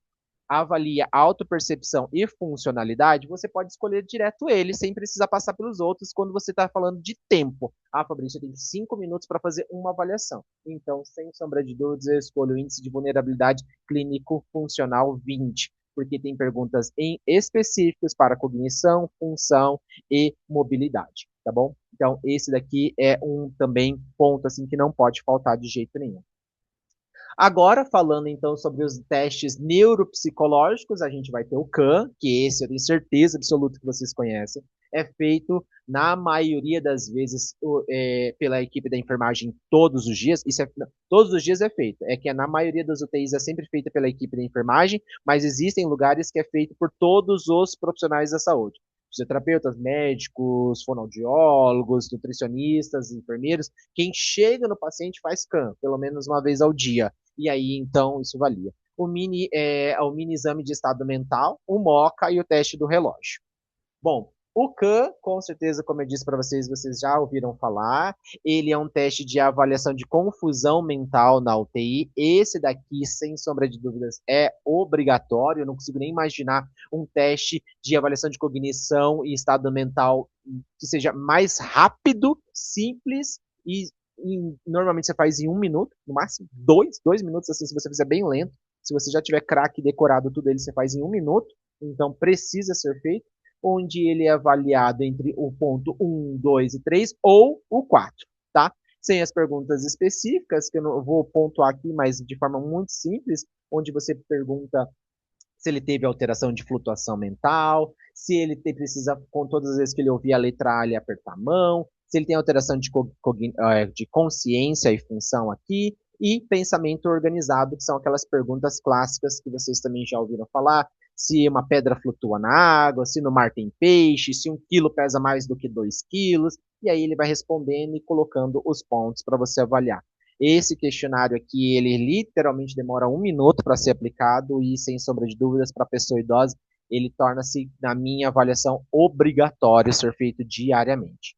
avalia autopercepção e funcionalidade, você pode escolher direto ele, sem precisar passar pelos outros quando você está falando de tempo. Ah, Fabrício, eu tenho 5 minutos para fazer uma avaliação. Então, sem sombra de dúvidas, eu escolho o índice de vulnerabilidade clínico funcional 20, porque tem perguntas em específicas para cognição, função e mobilidade, tá bom? Então, esse daqui é um também ponto assim que não pode faltar de jeito nenhum. Agora, falando então sobre os testes neuropsicológicos, a gente vai ter o CAN, que esse eu tenho certeza absoluta que vocês conhecem. É feito, na maioria das vezes, pela equipe da enfermagem todos os dias. Todos os dias é feito. É que na maioria das UTIs é sempre feita pela equipe da enfermagem, mas existem lugares que é feito por todos os profissionais da saúde. Fisioterapeutas, médicos, fonoaudiólogos, nutricionistas, enfermeiros. Quem chega no paciente faz CAN, pelo menos uma vez ao dia. E aí, então, isso valia. o mini exame de estado mental, o MOCA e o teste do relógio. Bom, o CAN, com certeza, como eu disse para vocês, vocês já ouviram falar. Ele é um teste de avaliação de confusão mental na UTI. Esse daqui, sem sombra de dúvidas, é obrigatório. Eu não consigo nem imaginar um teste de avaliação de cognição e estado mental que seja mais rápido, simples e normalmente você faz em 1 minuto, no máximo 2 minutos, assim, se você fizer bem lento. Se você já tiver craque decorado tudo ele, você faz em 1 minuto. Então precisa ser feito, onde ele é avaliado entre o ponto 1, 2 e 3 ou o 4, tá? Sem as perguntas específicas, que eu não vou pontuar aqui, mas de forma muito simples, onde você pergunta se ele teve alteração de flutuação mental, se ele precisa, com todas as vezes que ele ouvir a letra A, ele apertar a mão, se ele tem alteração de consciência e função aqui, e pensamento organizado, que são aquelas perguntas clássicas que vocês também já ouviram falar, se uma pedra flutua na água, se no mar tem peixe, se 1 quilo pesa mais do que 2 quilos, e aí ele vai respondendo e colocando os pontos para você avaliar. Esse questionário aqui, ele literalmente demora 1 minuto para ser aplicado e, sem sombra de dúvidas, para a pessoa idosa, ele torna-se, na minha avaliação, obrigatório ser feito diariamente.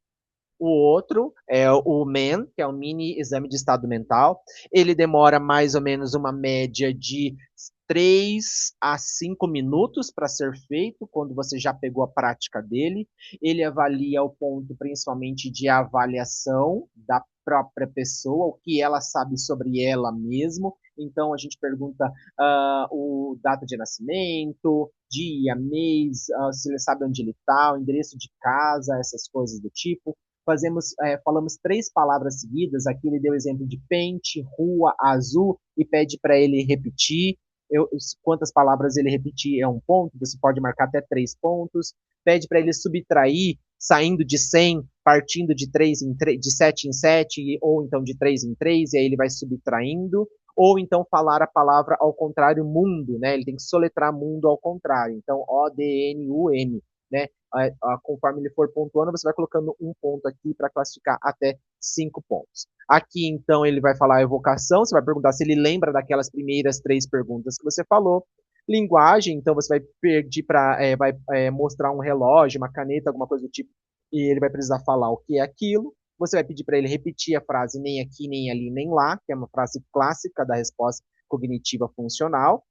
O outro é o MAN, que é o mini exame de estado mental. Ele demora mais ou menos uma média de 3 a 5 minutos para ser feito, quando você já pegou a prática dele. Ele avalia o ponto principalmente de avaliação da própria pessoa, o que ela sabe sobre ela mesmo. Então a gente pergunta o data de nascimento, dia, mês, se ele sabe onde ele está, o endereço de casa, essas coisas do tipo. Falamos 3 palavras seguidas. Aqui ele deu exemplo de pente, rua, azul e pede para ele repetir. Quantas palavras ele repetir é 1 ponto, você pode marcar até 3 pontos. Pede para ele subtrair, saindo de 100, partindo de 7 em 7, ou então de 3 em 3, e aí ele vai subtraindo. Ou então falar a palavra ao contrário, mundo, né? Ele tem que soletrar mundo ao contrário. Então, O-D-N-U-M, né? Conforme ele for pontuando, você vai colocando 1 ponto aqui para classificar até 5 pontos. Aqui, então, ele vai falar a evocação, você vai perguntar se ele lembra daquelas primeiras 3 perguntas que você falou. Linguagem, então você vai pedir para mostrar um relógio, uma caneta, alguma coisa do tipo, e ele vai precisar falar o que é aquilo. Você vai pedir para ele repetir a frase nem aqui, nem ali, nem lá, que é uma frase clássica da resposta cognitiva funcional.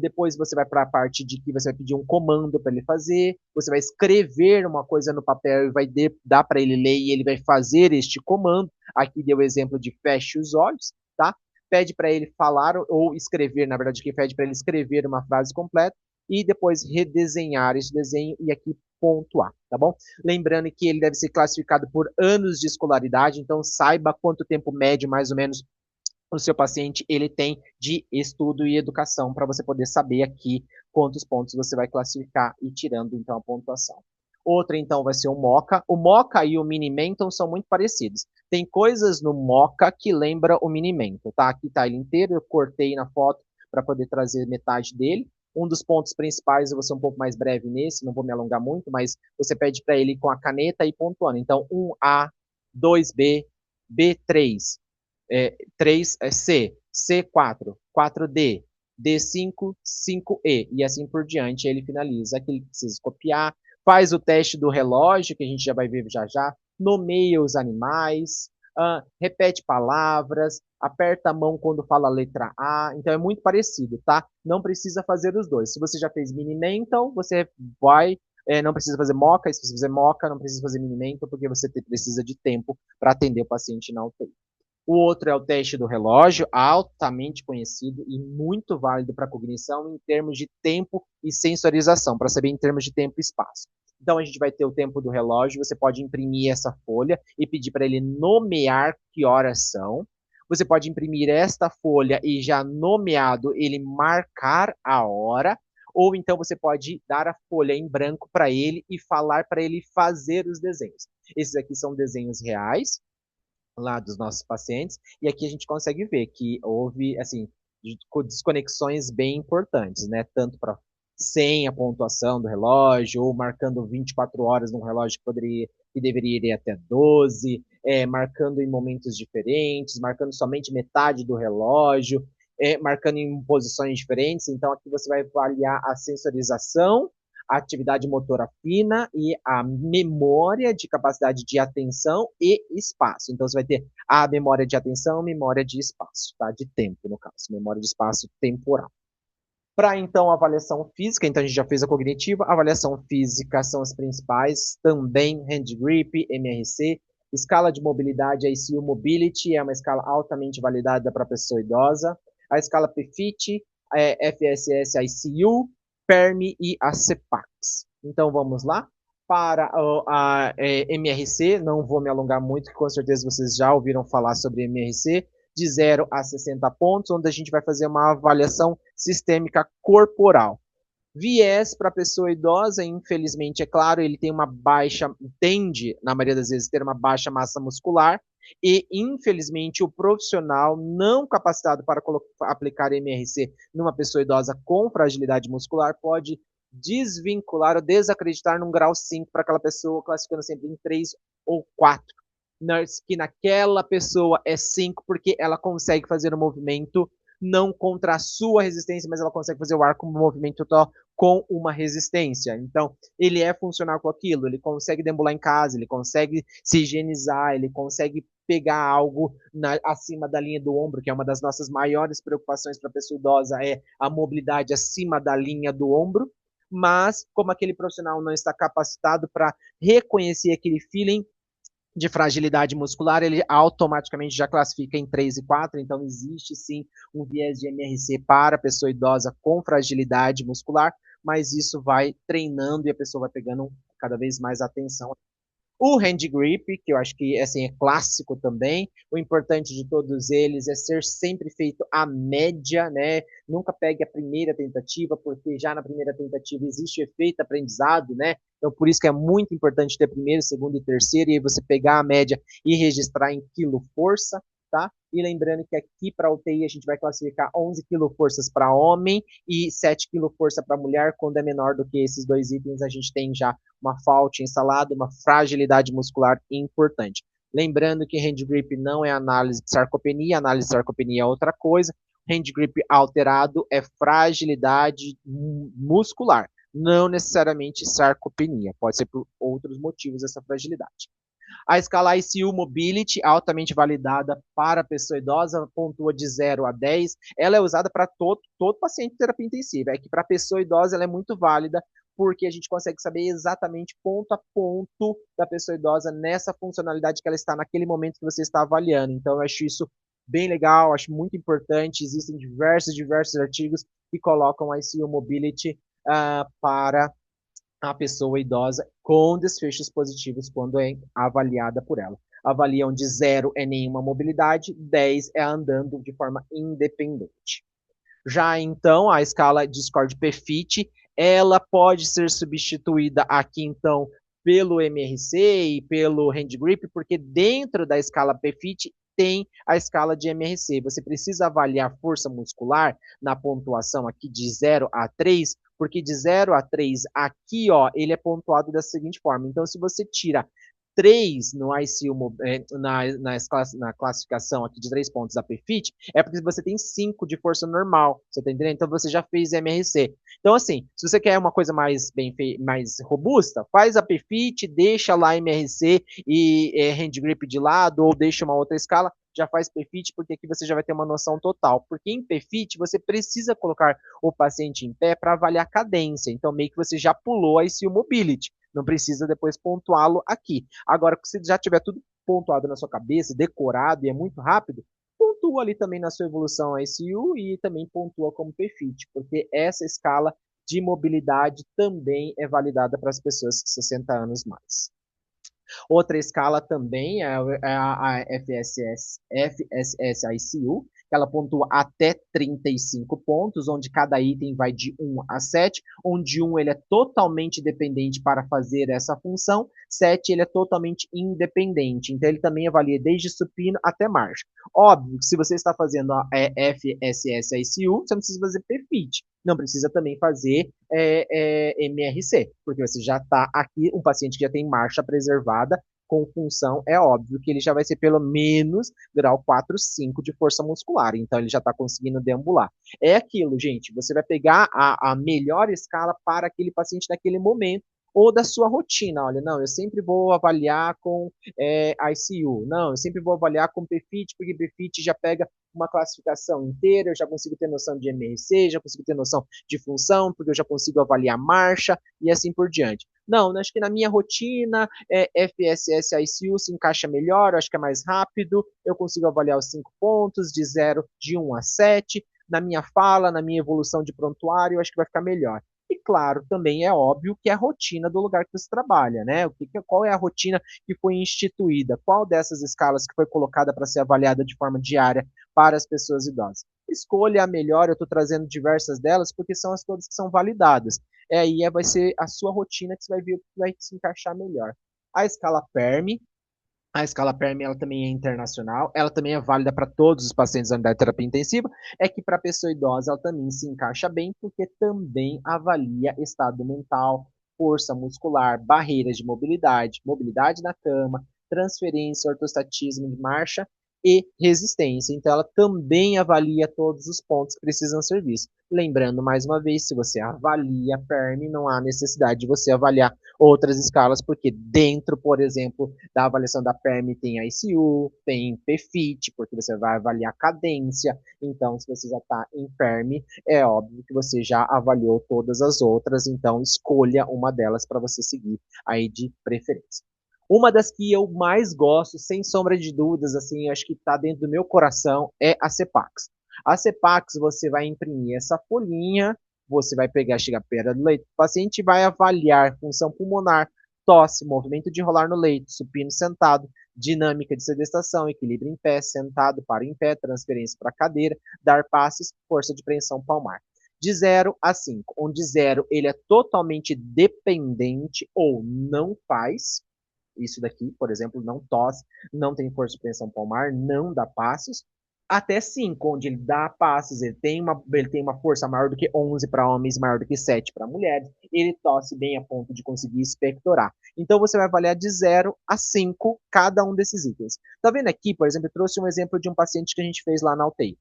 Depois você vai para a parte de que você vai pedir um comando para ele fazer, você vai escrever uma coisa no papel e vai dar para ele ler e ele vai fazer este comando. Aqui deu o exemplo de feche os olhos, tá? Pede para ele falar ou escrever, na verdade, que pede para ele escrever uma frase completa e depois redesenhar esse desenho e aqui pontuar, tá bom? Lembrando que ele deve ser classificado por anos de escolaridade, então saiba quanto tempo médio, mais ou menos, o seu paciente ele tem de estudo e educação para você poder saber aqui quantos pontos você vai classificar e tirando então a pontuação. Outra então vai ser o MOCA. O MOCA e o Mini-Mental são muito parecidos. Tem coisas no MOCA que lembra o Mini-Mental, tá? Aqui tá ele inteiro, eu cortei na foto para poder trazer metade dele. Um dos pontos principais, eu vou ser um pouco mais breve nesse, não vou me alongar muito, mas você pede para ele com a caneta e pontuando. Então, 1A, 2B, B3, 3 C, C4, 4D, D5, 5E, e assim por diante. Ele finaliza aqui, ele precisa copiar, faz o teste do relógio, que a gente já vai ver já já, nomeia os animais, repete palavras, aperta a mão quando fala a letra A, então é muito parecido, tá? Não precisa fazer os dois. Se você já fez Mini-Mental, você vai não precisa fazer moca, e se você fizer moca, não precisa fazer mini-mental, porque você precisa de tempo para atender o paciente na UTI. O outro é o teste do relógio, altamente conhecido e muito válido para cognição em termos de tempo e sensorização, para saber em termos de tempo e espaço. Então a gente vai ter o tempo do relógio, você pode imprimir essa folha e pedir para ele nomear que horas são. Você pode imprimir esta folha e já nomeado ele marcar a hora, ou então você pode dar a folha em branco para ele e falar para ele fazer os desenhos. Esses aqui são desenhos reais, lá dos nossos pacientes, e aqui a gente consegue ver que houve, assim, desconexões bem importantes, né? Tanto para sem a pontuação do relógio, ou marcando 24 horas num relógio que deveria ir até 12, marcando em momentos diferentes, marcando somente metade do relógio, marcando em posições diferentes. Então, aqui você vai avaliar a sensorização, a atividade motora fina e a memória de capacidade de atenção e espaço. Então, você vai ter a memória de atenção, memória de espaço, tá? De tempo, no caso, memória de espaço temporal. Para então a avaliação física, então a gente já fez a cognitiva, a avaliação física são as principais, também hand grip, MRC, escala de mobilidade, a ICU Mobility, é uma escala altamente validada para pessoa idosa, a escala PFIT, FSS ICU, PERMI e a CEPAX. Então vamos lá para a MRC, não vou me alongar muito, que com certeza vocês já ouviram falar sobre MRC, de 0 a 60 pontos, onde a gente vai fazer uma avaliação sistêmica corporal. Viés para a pessoa idosa, infelizmente, é claro, ele tem uma baixa, tende, na maioria das vezes, ter uma baixa massa muscular, e, infelizmente, o profissional não capacitado para aplicar MRC numa pessoa idosa com fragilidade muscular pode desvincular ou desacreditar num grau 5 para aquela pessoa, classificando sempre em 3 ou 4 que naquela pessoa é 5 porque ela consegue fazer o movimento não contra a sua resistência, mas ela consegue fazer o arco movimento total com uma resistência. Então, ele é funcional com aquilo, ele consegue deambular em casa, ele consegue se higienizar, ele consegue pegar algo acima da linha do ombro, que é uma das nossas maiores preocupações para a pessoa idosa, é a mobilidade acima da linha do ombro. Mas, como aquele profissional não está capacitado para reconhecer aquele feeling, de fragilidade muscular, ele automaticamente já classifica em 3 e 4, então existe sim um viés de MRC para a pessoa idosa com fragilidade muscular, mas isso vai treinando e a pessoa vai pegando cada vez mais atenção. O hand grip, que eu acho que assim, é clássico também. O importante de todos eles é ser sempre feito a média, né? Nunca pegue a primeira tentativa, porque já na primeira tentativa existe efeito aprendizado, né? Então, por isso que é muito importante ter primeiro, segundo e terceiro, e aí você pegar a média e registrar em quilo força, tá? E lembrando que aqui para a UTI a gente vai classificar 11 quilo-forças para homem e 7 quilo-força para mulher. Quando é menor do que esses dois itens, a gente tem já uma falta instalada, uma fragilidade muscular importante. Lembrando que hand grip não é análise de sarcopenia, análise de sarcopenia é outra coisa. Hand grip alterado é fragilidade muscular, não necessariamente sarcopenia, pode ser por outros motivos essa fragilidade. A escala ICU Mobility, altamente validada para a pessoa idosa, pontua de 0 a 10. Ela é usada para todo paciente de terapia intensiva. É que para a pessoa idosa ela é muito válida, porque a gente consegue saber exatamente ponto a ponto da pessoa idosa nessa funcionalidade que ela está naquele momento que você está avaliando. Então, eu acho isso bem legal, acho muito importante. Existem diversos artigos que colocam a ICU Mobility para a pessoa idosa com desfechos positivos quando é avaliada por ela. Avaliam de 0 é nenhuma mobilidade, 10 é andando de forma independente. Já então, a escala de score de PFIT, ela pode ser substituída aqui então pelo MRC e pelo hand grip, porque dentro da escala PFIT tem a escala de MRC. Você precisa avaliar força muscular na pontuação aqui de 0 a 3, porque de 0 a 3 aqui, ó, ele é pontuado da seguinte forma. Então, se você tira 3 no ICU, na classificação aqui de 3 pontos da PFIT, é porque você tem 5 de força normal, você tá entendendo? Então você já fez MRC. Então, assim, se você quer uma coisa mais mais robusta, faz a PFIT, deixa lá MRC e hand grip de lado, ou deixa uma outra escala, já faz PFIT, porque aqui você já vai ter uma noção total. Porque em PFIT você precisa colocar o paciente em pé para avaliar a cadência. Então, meio que você já pulou a ICU Mobility. Não precisa depois pontuá-lo aqui. Agora, se já tiver tudo pontuado na sua cabeça, decorado e é muito rápido, pontua ali também na sua evolução ICU e também pontua como PFIT, porque essa escala de mobilidade também é validada para as pessoas de 60 anos mais. Outra escala também é a FSS-ICU, que ela pontua até 35 pontos, onde cada item vai de 1 a 7, onde 1 ele é totalmente dependente para fazer essa função, 7 ele é totalmente independente, então ele também avalia desde supino até marcha. Óbvio que se você está fazendo a FSS-ICU, você não precisa fazer PFIT, não precisa também fazer MRC, porque você já está aqui, um paciente que já tem marcha preservada com função, é óbvio que ele já vai ser pelo menos grau 4, 5 de força muscular, então ele já está conseguindo deambular. É aquilo, gente, você vai pegar a melhor escala para aquele paciente naquele momento, ou da sua rotina. Olha, não, eu sempre vou avaliar com ICU, não, eu sempre vou avaliar com PFIT, porque PFIT já pega uma classificação inteira, eu já consigo ter noção de MRC, já consigo ter noção de função, porque eu já consigo avaliar marcha e assim por diante. Não, acho que na minha rotina, FSS ICU se encaixa melhor, acho que é mais rápido, eu consigo avaliar os 5 pontos, de 1 a 7, na minha fala, na minha evolução de prontuário, acho que vai ficar melhor. E claro, também é óbvio que é a rotina do lugar que você trabalha, né? Qual é a rotina que foi instituída? Qual dessas escalas que foi colocada para ser avaliada de forma diária para as pessoas idosas? Escolha a melhor, eu estou trazendo diversas delas, porque são as todas que são validadas. Aí vai ser a sua rotina que você vai ver o que vai se encaixar melhor. A escala PERM, a escala PERM ela também é internacional, ela também é válida para todos os pacientes da unidade de terapia intensiva, é que para a pessoa idosa ela também se encaixa bem, porque também avalia estado mental, força muscular, barreiras de mobilidade, mobilidade na cama, transferência, ortostatismo de marcha e resistência. Então, ela também avalia todos os pontos que precisam ser vistos. Lembrando, mais uma vez, se você avalia PERM, não há necessidade de você avaliar outras escalas, porque dentro, por exemplo, da avaliação da PERM tem a ICU, tem PFIT, porque você vai avaliar cadência. Então, se você já está em PERM, é óbvio que você já avaliou todas as outras, então escolha uma delas para você seguir aí de preferência. Uma das que eu mais gosto, sem sombra de dúvidas, assim, acho que está dentro do meu coração, é a CEPAX. A CEPAX, você vai imprimir essa folhinha, você vai pegar, chegar perto do leito, o paciente vai avaliar função pulmonar, tosse, movimento de rolar no leito, supino sentado, dinâmica de sedestação, equilíbrio em pé, sentado, para em pé, transferência para cadeira, dar passes, força de preensão palmar. De 0 a 5, onde 0 ele é totalmente dependente ou não faz, isso daqui, por exemplo, não tosse, não tem força de tensão palmar, não dá passos, até 5, onde ele dá passos, ele tem uma força maior do que 11 para homens, maior do que 7 para mulheres, ele tosse bem a ponto de conseguir expectorar. Então você vai avaliar de 0 a 5 cada um desses itens. Tá vendo aqui, por exemplo, eu trouxe um exemplo de um paciente que a gente fez lá na UTI.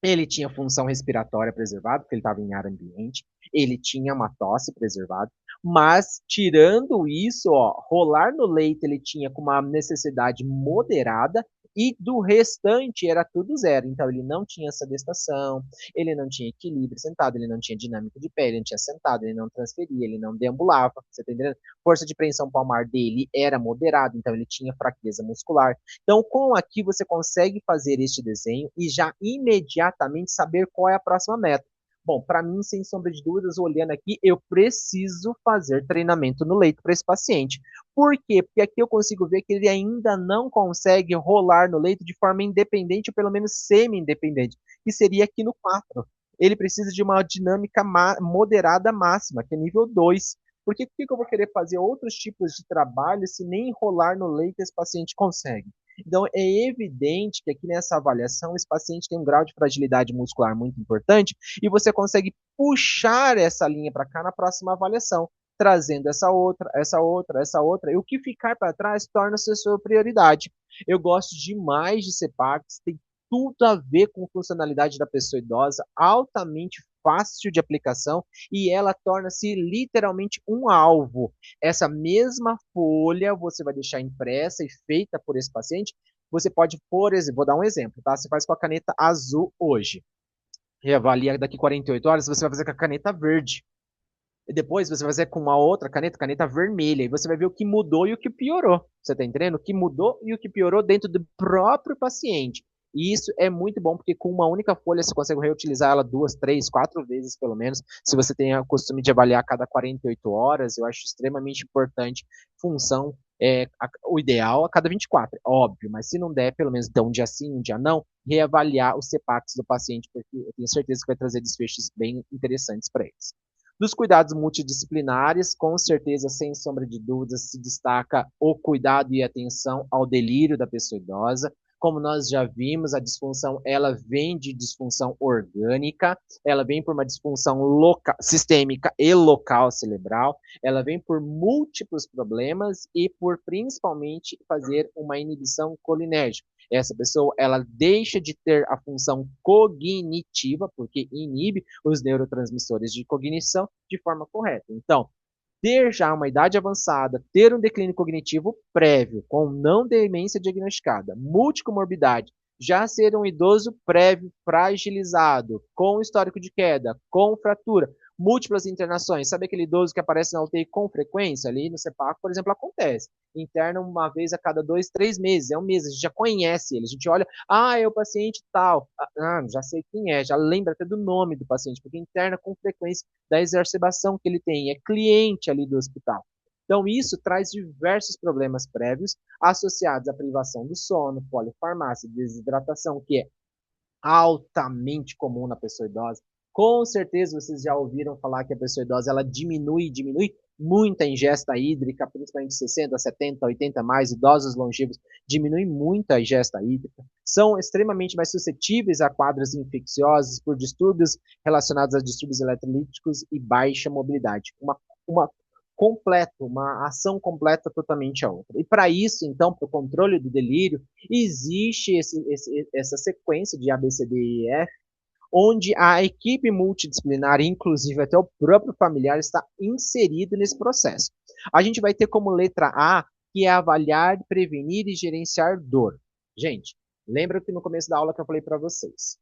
Ele tinha função respiratória preservada, porque ele estava em ar ambiente. Ele tinha uma tosse preservada. Mas, tirando isso, ó, rolar no leito ele tinha com uma necessidade moderada e do restante era tudo 0. Então, ele não tinha essa sedestação, ele não tinha equilíbrio sentado, ele não tinha dinâmica de pé, ele não tinha sentado, ele não transferia, ele não deambulava. Você tá entendendo? Força de preensão palmar dele era moderada, então ele tinha fraqueza muscular. Então, com aqui você consegue fazer este desenho e já imediatamente saber qual é a próxima meta. Bom, para mim, sem sombra de dúvidas, olhando aqui, eu preciso fazer treinamento no leito para esse paciente. Por quê? Porque aqui eu consigo ver que ele ainda não consegue rolar no leito de forma independente, ou pelo menos semi-independente, que seria aqui no 4. Ele precisa de uma dinâmica moderada máxima, que é nível 2. Por que eu vou querer fazer outros tipos de trabalho se nem rolar no leito esse paciente consegue? Então, é evidente que aqui nessa avaliação esse paciente tem um grau de fragilidade muscular muito importante e você consegue puxar essa linha para cá na próxima avaliação, trazendo essa outra, essa outra, essa outra, e o que ficar para trás torna-se a sua prioridade. Eu gosto demais de CEPACs, tem tudo a ver com a funcionalidade da pessoa idosa, altamente fácil de aplicação e ela torna-se literalmente um alvo. Essa mesma folha você vai deixar impressa e feita por esse paciente. Você pode, por exemplo, vou dar um exemplo, tá? Você faz com a caneta azul hoje. Reavalia daqui 48 horas, você vai fazer com a caneta verde. E depois você vai fazer com uma outra caneta, caneta vermelha, e você vai ver o que mudou e o que piorou. Você está entendendo? O que mudou e o que piorou dentro do próprio paciente. E isso é muito bom, porque com uma única folha você consegue reutilizar ela 2, 3, 4 vezes, pelo menos. Se você tem o costume de avaliar a cada 48 horas, eu acho extremamente importante. Função o ideal a cada 24, óbvio, mas se não der, pelo menos um dia sim, um dia não, reavaliar os CEPACs do paciente, porque eu tenho certeza que vai trazer desfechos bem interessantes para eles. Dos cuidados multidisciplinares, com certeza, sem sombra de dúvidas, se destaca o cuidado e atenção ao delírio da pessoa idosa. Como nós já vimos, a disfunção ela vem de disfunção orgânica, ela vem por uma disfunção sistêmica e local cerebral, ela vem por múltiplos problemas e por principalmente fazer uma inibição colinérgica. Essa pessoa ela deixa de ter a função cognitiva, porque inibe os neurotransmissores de cognição de forma correta. Então, ter já uma idade avançada, ter um declínio cognitivo prévio, com não demência diagnosticada, multicomorbidade, já ser um idoso prévio fragilizado, com histórico de queda, com fratura, múltiplas internações. Sabe aquele idoso que aparece na UTI com frequência? Ali no CEPAC, por exemplo, acontece. Interna uma vez a cada 2, 3 meses. É um mês, a gente já conhece ele. A gente olha, é o paciente tal. Já sei quem é, já lembra até do nome do paciente, porque interna com frequência da exacerbação que ele tem. É cliente ali do hospital. Então, isso traz diversos problemas prévios associados à privação do sono, polifarmácia, desidratação, que é altamente comum na pessoa idosa. Com certeza vocês já ouviram falar que a pessoa idosa ela diminui muito a ingesta hídrica, principalmente 60, 70, 80 mais, idosos longevos, diminui muito a ingesta hídrica, são extremamente mais suscetíveis a quadros infecciosos por distúrbios relacionados a distúrbios eletrolíticos e baixa mobilidade. Uma uma ação completa totalmente a outra. E para isso, então, para o controle do delírio, existe essa sequência de A, B, C, D e F, onde a equipe multidisciplinar, inclusive até o próprio familiar, está inserido nesse processo. A gente vai ter como letra A, que é avaliar, prevenir e gerenciar dor. Gente, lembra que no começo da aula que eu falei para vocês?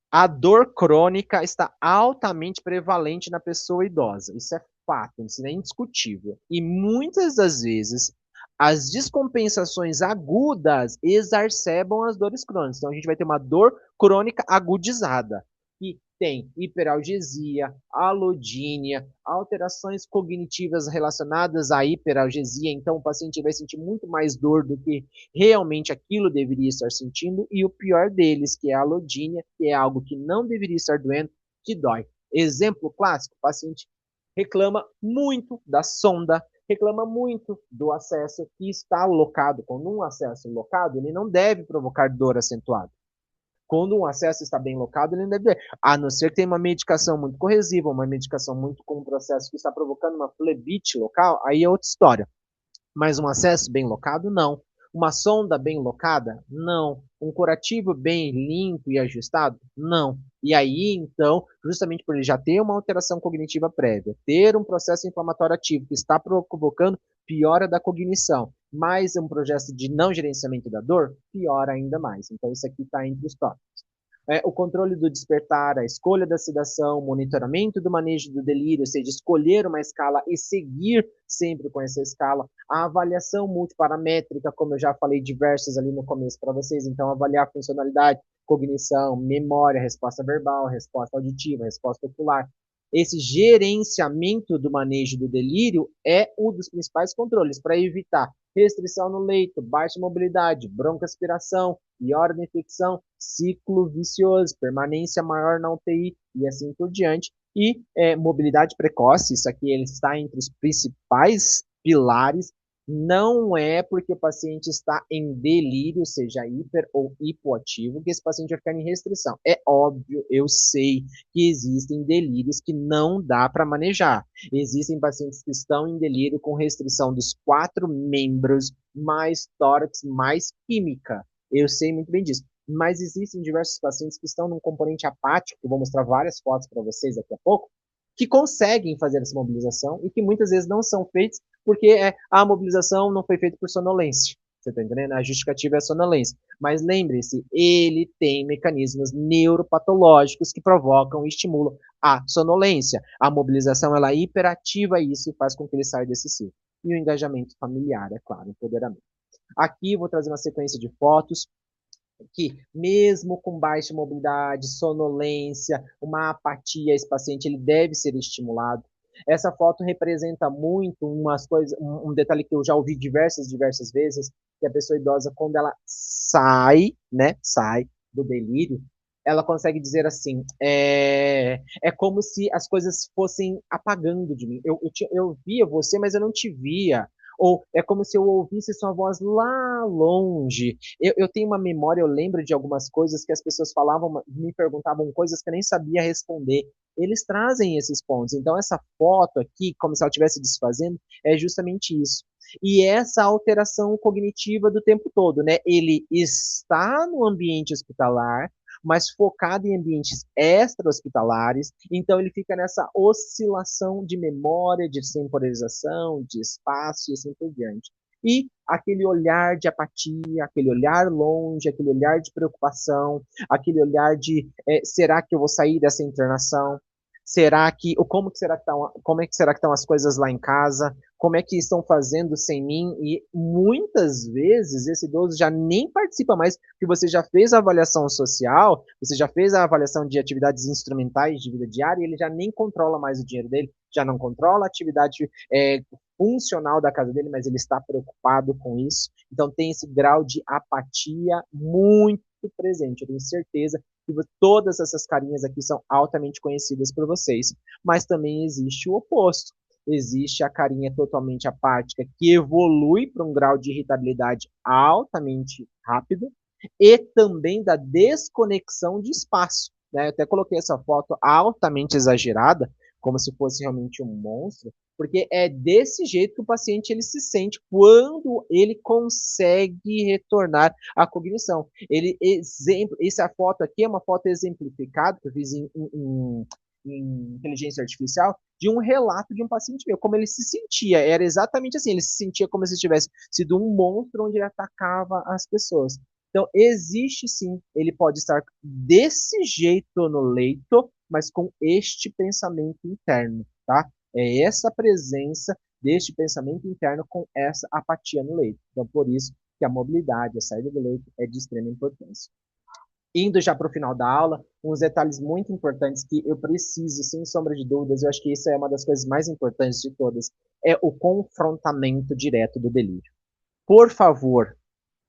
A dor crônica está altamente prevalente na pessoa idosa. Isso é fato, isso é indiscutível. E muitas das vezes, as descompensações agudas exacerbam as dores crônicas. Então, a gente vai ter uma dor crônica agudizada, que tem hiperalgesia, alodínia, alterações cognitivas relacionadas à hiperalgesia. Então, o paciente vai sentir muito mais dor do que realmente aquilo deveria estar sentindo, e o pior deles, que é a alodínia, que é algo que não deveria estar doendo, que dói. Exemplo clássico, o paciente reclama muito da sonda, reclama muito do acesso que está locado. Quando um acesso locado, ele não deve provocar dor acentuada. Quando um acesso está bem locado, ele não deve ter. A não ser que tenha uma medicação muito corrosiva, uma medicação muito com um processo que está provocando uma flebite local, aí é outra história. Mas um acesso bem locado, não. Uma sonda bem locada? Não. Um curativo bem limpo e ajustado? Não. E aí, então, justamente por ele já ter uma alteração cognitiva prévia, ter um processo inflamatório ativo que está provocando piora da cognição, mais um processo de não gerenciamento da dor, piora ainda mais. Então, isso aqui está entre os tópicos. O controle do despertar, a escolha da sedação, monitoramento do manejo do delírio, ou seja, escolher uma escala e seguir sempre com essa escala, a avaliação multiparamétrica, como eu já falei diversas ali no começo para vocês, então avaliar funcionalidade, cognição, memória, resposta verbal, resposta auditiva, resposta ocular. Esse gerenciamento do manejo do delírio é um dos principais controles para evitar restrição no leito, baixa mobilidade, broncoaspiração, piora da infecção, ciclo vicioso, permanência maior na UTI e assim por diante. E mobilidade precoce, isso aqui ele está entre os principais pilares. Não é porque o paciente está em delírio, seja hiper ou hipoativo, que esse paciente vai ficar em restrição. É óbvio, eu sei que existem delírios que não dá para manejar. Existem pacientes que estão em delírio com restrição dos 4 membros, mais tórax, mais química. Eu sei muito bem disso. Mas existem diversos pacientes que estão num componente apático, que vou mostrar várias fotos para vocês daqui a pouco, que conseguem fazer essa mobilização e que muitas vezes não são feitos porque a mobilização não foi feita por sonolência. Você está entendendo? A justificativa é a sonolência. Mas lembre-se, ele tem mecanismos neuropatológicos que provocam e estimulam a sonolência. A mobilização ela hiperativa isso e faz com que ele saia desse ciclo. E o engajamento familiar, é claro, empoderamento. Aqui vou trazer uma sequência de fotos que mesmo com baixa mobilidade, sonolência, uma apatia, esse paciente ele deve ser estimulado. Essa foto representa muito umas coisas, um detalhe que eu já ouvi diversas vezes, que a pessoa idosa quando ela sai do delírio, ela consegue dizer assim, é como se as coisas fossem apagando de mim. Eu via você, mas eu não te via. ou é como se eu ouvisse sua voz lá longe. Eu tenho uma memória, eu lembro de algumas coisas que as pessoas falavam, me perguntavam coisas que eu nem sabia responder. Eles trazem esses pontos. Então, essa foto aqui, como se ela estivesse desfazendo, é justamente isso. E essa alteração cognitiva do tempo todo, né? Ele está no ambiente hospitalar, mas focado em ambientes extra-hospitalares, então ele fica nessa oscilação de memória, de temporização, de espaço e assim por diante. E aquele olhar de apatia, aquele olhar longe, aquele olhar de preocupação, aquele olhar de será que eu vou sair dessa internação? Será que, ou como é que será que estão as coisas lá em casa? Como é que estão fazendo sem mim? E muitas vezes esse idoso já nem participa mais, porque você já fez a avaliação social, você já fez a avaliação de atividades instrumentais de vida diária, e ele já nem controla mais o dinheiro dele, já não controla a atividade funcional da casa dele, mas ele está preocupado com isso. Então tem esse grau de apatia muito presente. Eu tenho certeza que todas essas carinhas aqui são altamente conhecidas por vocês. Mas também existe o oposto. Existe a carinha totalmente apática, que evolui para um grau de irritabilidade altamente rápido, e também da desconexão de espaço. Né? Eu até coloquei essa foto altamente exagerada, como se fosse realmente um monstro, porque é desse jeito que o paciente ele se sente quando ele consegue retornar à cognição. Essa foto aqui é uma foto exemplificada que eu fiz em inteligência artificial de um relato de um paciente meu, como ele se sentia. Era exatamente assim, ele se sentia como se tivesse sido um monstro onde ele atacava as pessoas. Então, existe sim, ele pode estar desse jeito no leito, mas com este pensamento interno, tá? É essa presença deste pensamento interno com essa apatia no leito. Então, por isso que a mobilidade, a saída do leito é de extrema importância. Indo já para o final da aula, uns detalhes muito importantes que eu preciso, sem sombra de dúvidas, eu acho que isso é uma das coisas mais importantes de todas, é o confrontamento direto do delírio. Por favor,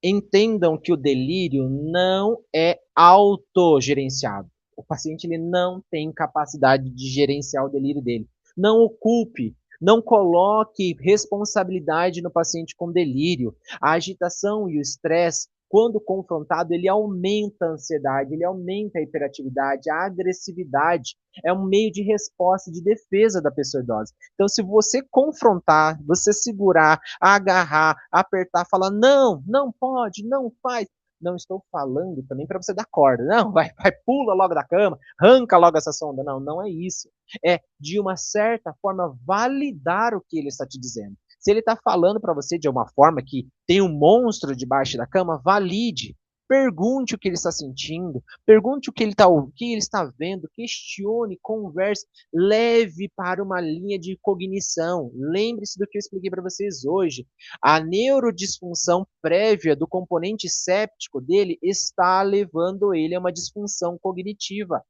entendam que o delírio não é autogerenciado. O paciente ele não tem capacidade de gerenciar o delírio dele. Não o culpe, não coloque responsabilidade no paciente com delírio. A agitação e o estresse, quando confrontado, ele aumenta a ansiedade, ele aumenta a hiperatividade, a agressividade. É um meio de resposta, de defesa da pessoa idosa. Então, se você confrontar, você segurar, agarrar, apertar, falar, não, não pode, não faz. Não estou falando também para você dar corda. Não, vai, pula logo da cama, arranca logo essa sonda. Não, não é isso. É, de uma certa forma, validar o que ele está te dizendo. Se ele está falando para você de uma forma que tem um monstro debaixo da cama, valide. Pergunte o que ele está sentindo, pergunte o que ele está vendo, questione, converse, leve para uma linha de cognição. Lembre-se do que eu expliquei para vocês hoje. A neurodisfunção prévia do componente séptico dele está levando ele a uma disfunção cognitiva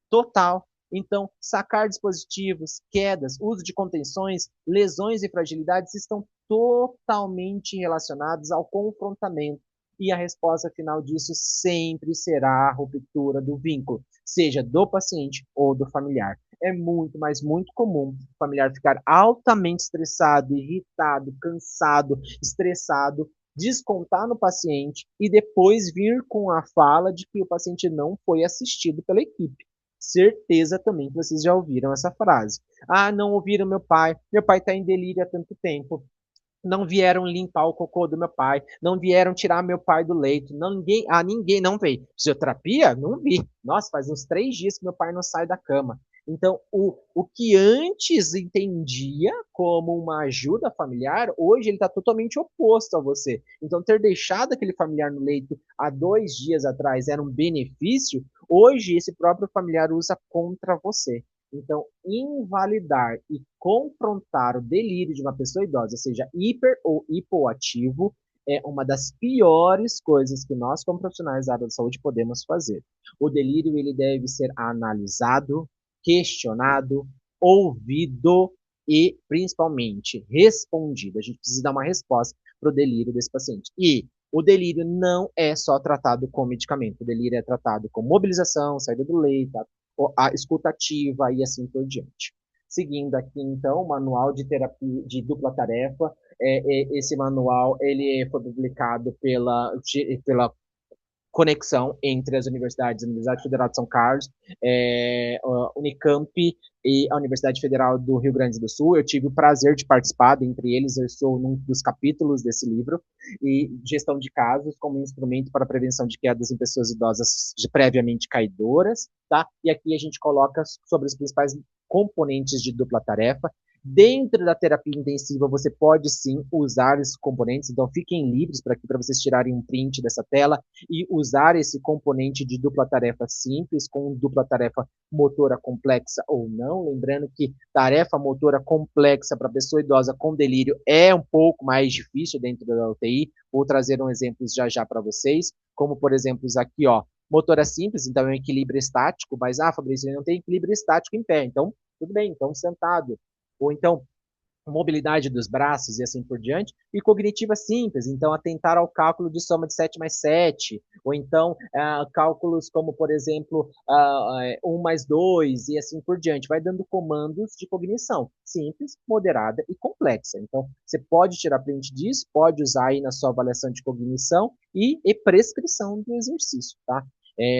total. Então, sacar dispositivos, quedas, uso de contenções, lesões e fragilidades estão totalmente relacionados ao confrontamento. E a resposta final disso sempre será a ruptura do vínculo, seja do paciente ou do familiar. É muito, mas muito comum o familiar ficar altamente estressado, irritado, cansado, estressado, descontar no paciente e depois vir com a fala de que o paciente não foi assistido pela equipe. Certeza também que vocês já ouviram essa frase. Ah, não ouviram meu pai está em delírio há tanto tempo. Não vieram limpar o cocô do meu pai, não vieram tirar meu pai do leito, ninguém não veio. Fisioterapia? Não vi. Nossa, faz uns 3 dias que meu pai não sai da cama. Então, o que antes entendia como uma ajuda familiar, hoje ele está totalmente oposto a você. Então, ter deixado aquele familiar no leito há 2 dias atrás era um benefício, hoje esse próprio familiar usa contra você. Então, invalidar e confrontar o delírio de uma pessoa idosa, seja hiper ou hipoativo, é uma das piores coisas que nós, como profissionais da área da saúde, podemos fazer. O delírio ele deve ser analisado, questionado, ouvido e, principalmente, respondido. A gente precisa dar uma resposta para o delírio desse paciente. E o delírio não é só tratado com medicamento. O delírio é tratado com mobilização, saída do leito, a escutativa e assim por diante. Seguindo aqui, então, o manual de terapia de dupla tarefa, Esse manual ele foi publicado pela conexão entre as universidades, a Universidade Federal de São Carlos, a Unicamp e a Universidade Federal do Rio Grande do Sul. Eu tive o prazer de participar, dentre eles, eu sou num dos capítulos desse livro, e gestão de casos como instrumento para a prevenção de quedas em pessoas idosas previamente caidoras, tá? E aqui a gente coloca sobre os principais componentes de dupla tarefa. Dentro da terapia intensiva, você pode sim usar esses componentes, então fiquem livres para vocês tirarem um print dessa tela e usar esse componente de dupla tarefa simples com dupla tarefa motora complexa ou não. Lembrando que tarefa motora complexa para pessoa idosa com delírio é um pouco mais difícil dentro da UTI. Vou trazer um exemplo já já para vocês, como por exemplo aqui, ó, motora simples, então é um equilíbrio estático, mas, Fabrício, ele não tem equilíbrio estático em pé, então tudo bem, então sentado. Ou então, mobilidade dos braços e assim por diante, e cognitiva simples, então atentar ao cálculo de soma de 7 mais 7, ou então cálculos como, por exemplo, 1 mais 2 e assim por diante, vai dando comandos de cognição, simples, moderada e complexa. Então, você pode tirar print disso, pode usar aí na sua avaliação de cognição e prescrição do exercício, tá?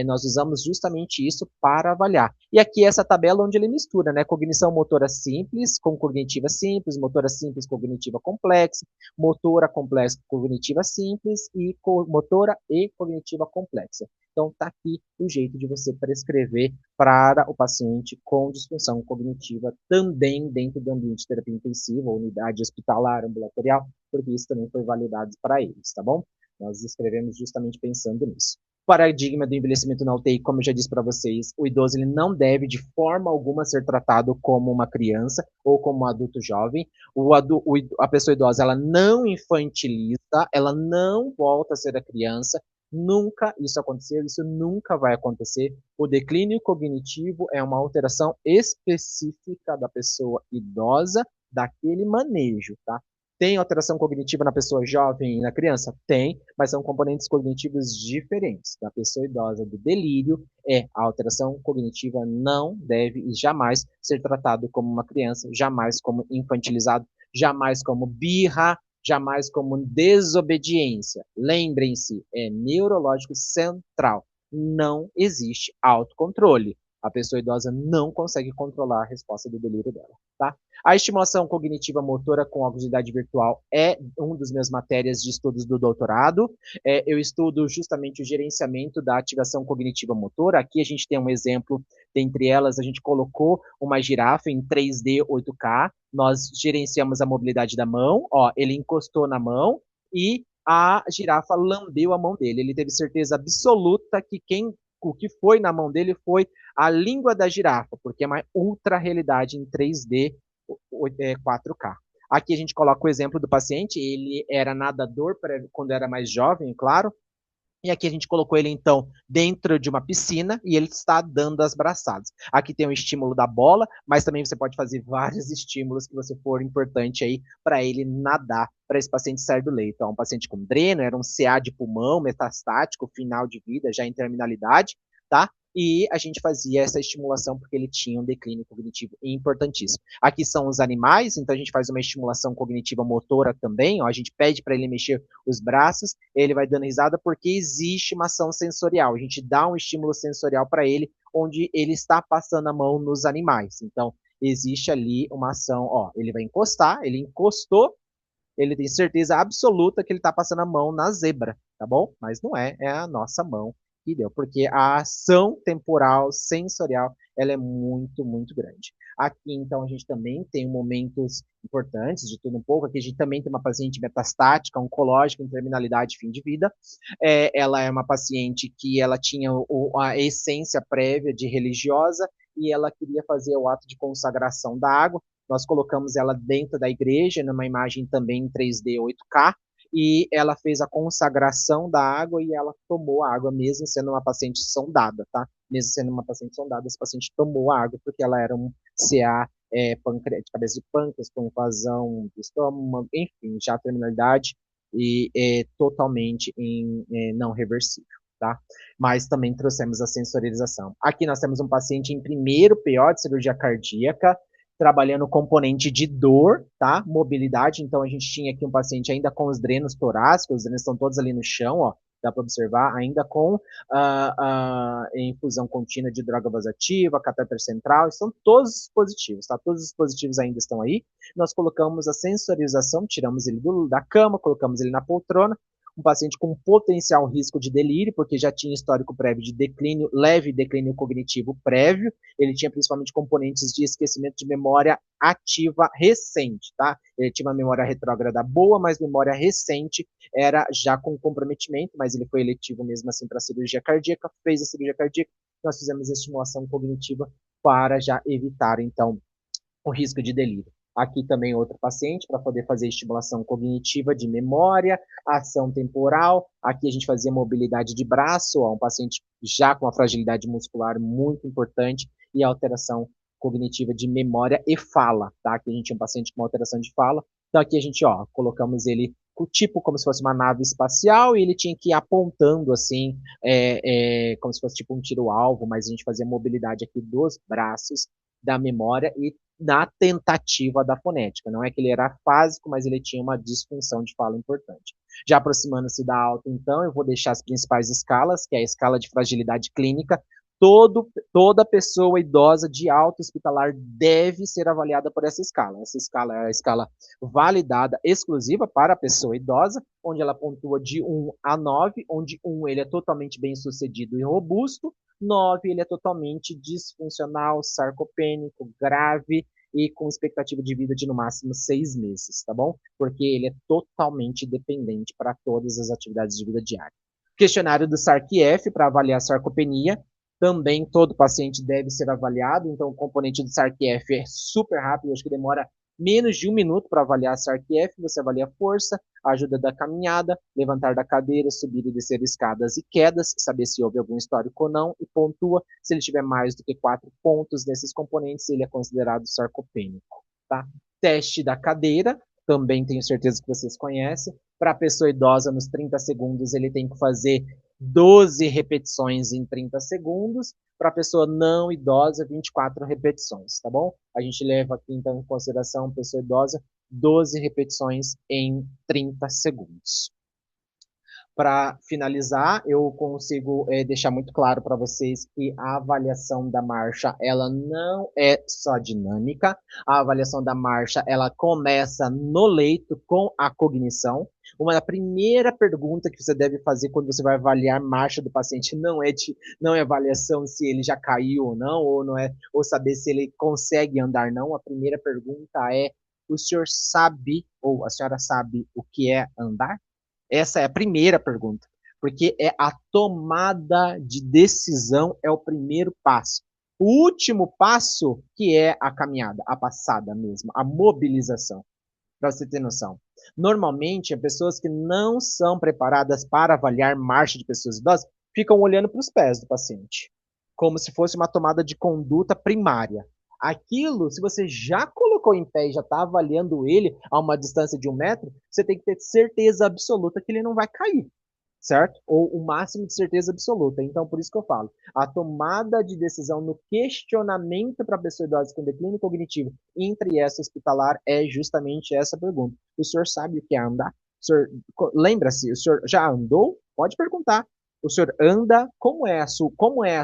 Nós usamos justamente isso para avaliar. E aqui essa tabela onde ele mistura, né? Cognição motora simples com cognitiva simples, motora simples cognitiva complexa, motora complexa cognitiva simples e motora e cognitiva complexa. Então tá aqui o jeito de você prescrever para o paciente com disfunção cognitiva também dentro do ambiente de terapia intensiva, unidade hospitalar, ambulatorial, porque isso também foi validado para eles, tá bom? Nós escrevemos justamente pensando nisso. Paradigma do envelhecimento na UTI, como eu já disse para vocês, o idoso ele não deve de forma alguma ser tratado como uma criança ou como um adulto jovem. A pessoa idosa ela não infantiliza, ela não volta a ser a criança. Nunca isso aconteceu, isso nunca vai acontecer. O declínio cognitivo é uma alteração específica da pessoa idosa, daquele manejo, tá? Tem alteração cognitiva na pessoa jovem e na criança? Tem, mas são componentes cognitivos diferentes. Da pessoa idosa do delírio, a alteração cognitiva não deve e jamais ser tratado como uma criança, jamais como infantilizado, jamais como birra, jamais como desobediência. Lembrem-se, é neurológico central. Não existe autocontrole. A pessoa idosa não consegue controlar a resposta do delírio dela, tá? A estimulação cognitiva motora com obesidade virtual é uma das minhas matérias de estudos do doutorado. Eu estudo justamente o gerenciamento da ativação cognitiva motora. Aqui a gente tem um exemplo, dentre elas, a gente colocou uma girafa em 3D 8K. Nós gerenciamos a mobilidade da mão. Ó, ele encostou na mão e a girafa lambeu a mão dele. Ele teve certeza absoluta que o que foi na mão dele foi a língua da girafa, porque é uma ultra realidade em 3D 4K. Aqui a gente coloca o exemplo do paciente, ele era nadador quando era mais jovem, claro, e aqui a gente colocou ele, então, dentro de uma piscina e ele está dando as braçadas. Aqui tem o estímulo da bola, mas também você pode fazer vários estímulos que você for importante aí para ele nadar, para esse paciente sair do leito. Então, um paciente com dreno, era um CA de pulmão metastático, final de vida, já em terminalidade, tá? E a gente fazia essa estimulação porque ele tinha um declínio cognitivo importantíssimo. Aqui são os animais, então a gente faz uma estimulação cognitiva motora também, ó, a gente pede para ele mexer os braços, ele vai dando risada porque existe uma ação sensorial, a gente dá um estímulo sensorial para ele, onde ele está passando a mão nos animais. Então, existe ali uma ação, ó, ele vai encostar, ele encostou, ele tem certeza absoluta que ele está passando a mão na zebra, tá bom? Mas não é, é a nossa mão que deu, porque a ação temporal, sensorial, ela é muito, muito grande. Aqui, então, a gente também tem momentos importantes de tudo um pouco. Aqui a gente também tem uma paciente metastática, oncológica, em terminalidade, fim de vida. Ela é uma paciente que ela tinha a essência prévia de religiosa e ela queria fazer o ato de consagração da água. Nós colocamos ela dentro da igreja, numa imagem também em 3D 8K, e ela fez a consagração da água e ela tomou a água, mesmo sendo uma paciente sondada, tá? Mesmo sendo uma paciente sondada, essa paciente tomou a água porque ela era um CA de cabeça de pâncreas, com invasão do estômago, enfim, já terminalidade e totalmente não reversível, tá? Mas também trouxemos a sensorialização. Aqui nós temos um paciente em primeiro PO de cirurgia cardíaca, trabalhando o componente de dor, tá? Mobilidade. Então, a gente tinha aqui um paciente ainda com os drenos torácicos, os drenos estão todos ali no chão, ó. Dá para observar, ainda com infusão contínua de droga vasoativa, catéter central, estão todos os dispositivos, tá? Todos os dispositivos ainda estão aí. Nós colocamos a sensorização, tiramos ele da cama, colocamos ele na poltrona, um paciente com potencial risco de delírio, porque já tinha histórico prévio de declínio, leve declínio cognitivo prévio, ele tinha principalmente componentes de esquecimento de memória ativa recente, tá? Ele tinha uma memória retrógrada boa, mas memória recente era já com comprometimento, mas ele foi eletivo mesmo assim para a cirurgia cardíaca, fez a cirurgia cardíaca, nós fizemos a estimulação cognitiva para já evitar, então, o risco de delírio. Aqui também outro paciente para poder fazer estimulação cognitiva de memória, ação temporal. Aqui a gente fazia mobilidade de braço, ó, um paciente já com uma fragilidade muscular muito importante e alteração cognitiva de memória e fala, tá? Aqui a gente tinha um paciente com alteração de fala. Então aqui a gente, ó, colocamos ele tipo como se fosse uma nave espacial e ele tinha que ir apontando assim, como se fosse tipo um tiro-alvo, mas a gente fazia mobilidade aqui dos braços, da memória e na tentativa da fonética. Não é que ele era afásico, mas ele tinha uma disfunção de fala importante. Já aproximando-se da alta, então, eu vou deixar as principais escalas, que é a escala de fragilidade clínica. Toda pessoa idosa de alta hospitalar deve ser avaliada por essa escala. Essa escala é a escala validada exclusiva para a pessoa idosa, onde ela pontua de 1 a 9, onde 1 ele é totalmente bem sucedido e robusto, 9 ele é totalmente disfuncional, sarcopênico, grave e com expectativa de vida de no máximo 6 meses, tá bom? Porque ele é totalmente dependente para todas as atividades de vida diária. Questionário do SARC-F para avaliar a sarcopenia. Também todo paciente deve ser avaliado, então o componente do SARC-F é super rápido, acho que demora menos de 1 minuto para avaliar a SARC-F, você avalia a força, a ajuda da caminhada, levantar da cadeira, subir e descer escadas e quedas, saber se houve algum histórico ou não, e pontua. Se ele tiver mais do que 4 pontos nesses componentes, ele é considerado sarcopênico. Tá? Teste da cadeira, também tenho certeza que vocês conhecem. Para a pessoa idosa, nos 30 segundos, ele tem que fazer 12 repetições em 30 segundos. Para a pessoa não idosa, 24 repetições, tá bom? A gente leva aqui, então, em consideração, pessoa idosa, 12 repetições em 30 segundos. Para finalizar, eu consigo deixar muito claro para vocês que a avaliação da marcha ela não é só dinâmica. A avaliação da marcha ela começa no leito com a cognição. Uma primeira pergunta que você deve fazer quando você vai avaliar a marcha do paciente não é avaliação se ele já caiu ou não é, ou saber se ele consegue andar não. A primeira pergunta é: o senhor sabe ou a senhora sabe o que é andar? Essa é a primeira pergunta, porque é a tomada de decisão é o primeiro passo. O último passo que é a caminhada, a passada mesmo, a mobilização, para você ter noção. Normalmente, as pessoas que não são preparadas para avaliar marcha de pessoas idosas ficam olhando para os pés do paciente, como se fosse uma tomada de conduta primária. Aquilo, se você já colocou em pé e já está avaliando ele a uma distância de 1 metro, você tem que ter certeza absoluta que ele não vai cair, certo? Ou o máximo de certeza absoluta. Então, por isso que eu falo, a tomada de decisão no questionamento para a pessoa idosa com declínio cognitivo entre essa hospitalar é justamente essa pergunta. O senhor sabe o que é andar? Lembra-se, o senhor já andou? Pode perguntar. O senhor anda? Como é a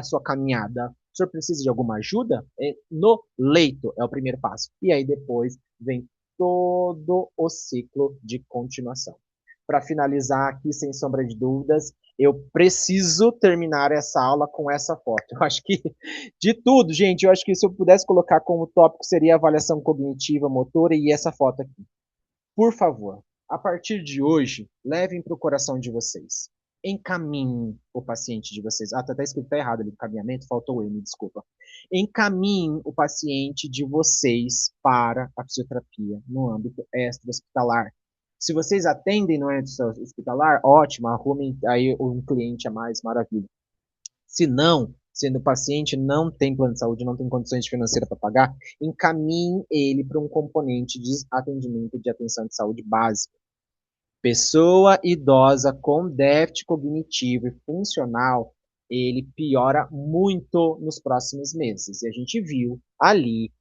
sua caminhada? O senhor precisa de alguma ajuda? No leito é o primeiro passo. E aí depois vem todo o ciclo de continuação. Para finalizar aqui, sem sombra de dúvidas, eu preciso terminar essa aula com essa foto. Eu acho que, de tudo, gente, eu acho que se eu pudesse colocar como tópico seria avaliação cognitiva, motora e essa foto aqui. Por favor, a partir de hoje, levem para o coração de vocês. Encaminhem o paciente de vocês. Ah, tá escrito tá errado ali, encaminhamento, faltou o E, me desculpa. Encaminhem o paciente de vocês para a fisioterapia no âmbito extra-hospitalar. Se vocês atendem no extra-hospitalar, ótimo, arrumem aí um cliente a mais, maravilha. Se não, se o paciente não tem plano de saúde, não tem condições financeiras para pagar, encaminhe ele para um componente de atendimento de atenção de saúde básica. Pessoa idosa com déficit cognitivo e funcional, ele piora muito nos próximos meses. E a gente viu ali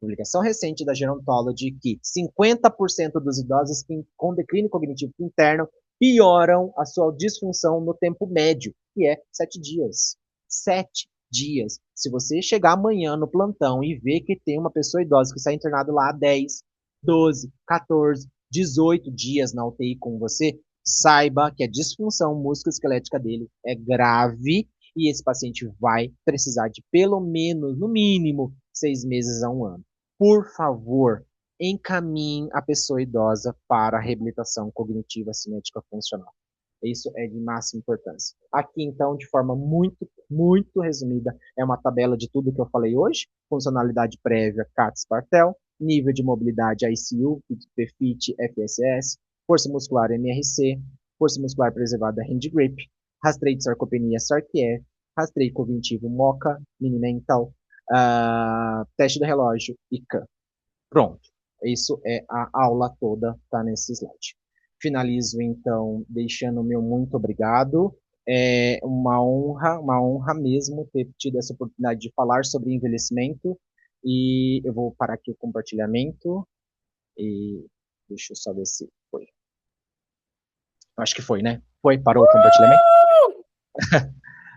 Publicação recente da Gerontology que 50% dos idosos com declínio cognitivo interno pioram a sua disfunção no tempo médio, que é 7 dias. 7 dias. Se você chegar amanhã no plantão e ver que tem uma pessoa idosa que está internado lá há 10, 12, 14, 18 dias na UTI com você, saiba que a disfunção musculoesquelética dele é grave e esse paciente vai precisar de pelo menos, no mínimo, 6 meses a um ano. Por favor, encaminhe a pessoa idosa para a reabilitação cognitiva cinética funcional. Isso é de máxima importância. Aqui, então, de forma muito, muito resumida, é uma tabela de tudo que eu falei hoje: funcionalidade prévia, CATS-Partel, nível de mobilidade ICU, PFIT, FSS, força muscular MRC, força muscular preservada hand grip, rastreio de sarcopenia SARC-E, rastreio cognitivo MoCA, mini-mental, teste do relógio ICA. Pronto. Isso é a aula toda, tá nesse slide. Finalizo, então, deixando o meu muito obrigado. É uma honra mesmo ter tido essa oportunidade de falar sobre envelhecimento. E eu vou parar aqui o compartilhamento. E deixa eu só ver se foi. Acho que foi, né? Foi, parou o compartilhamento?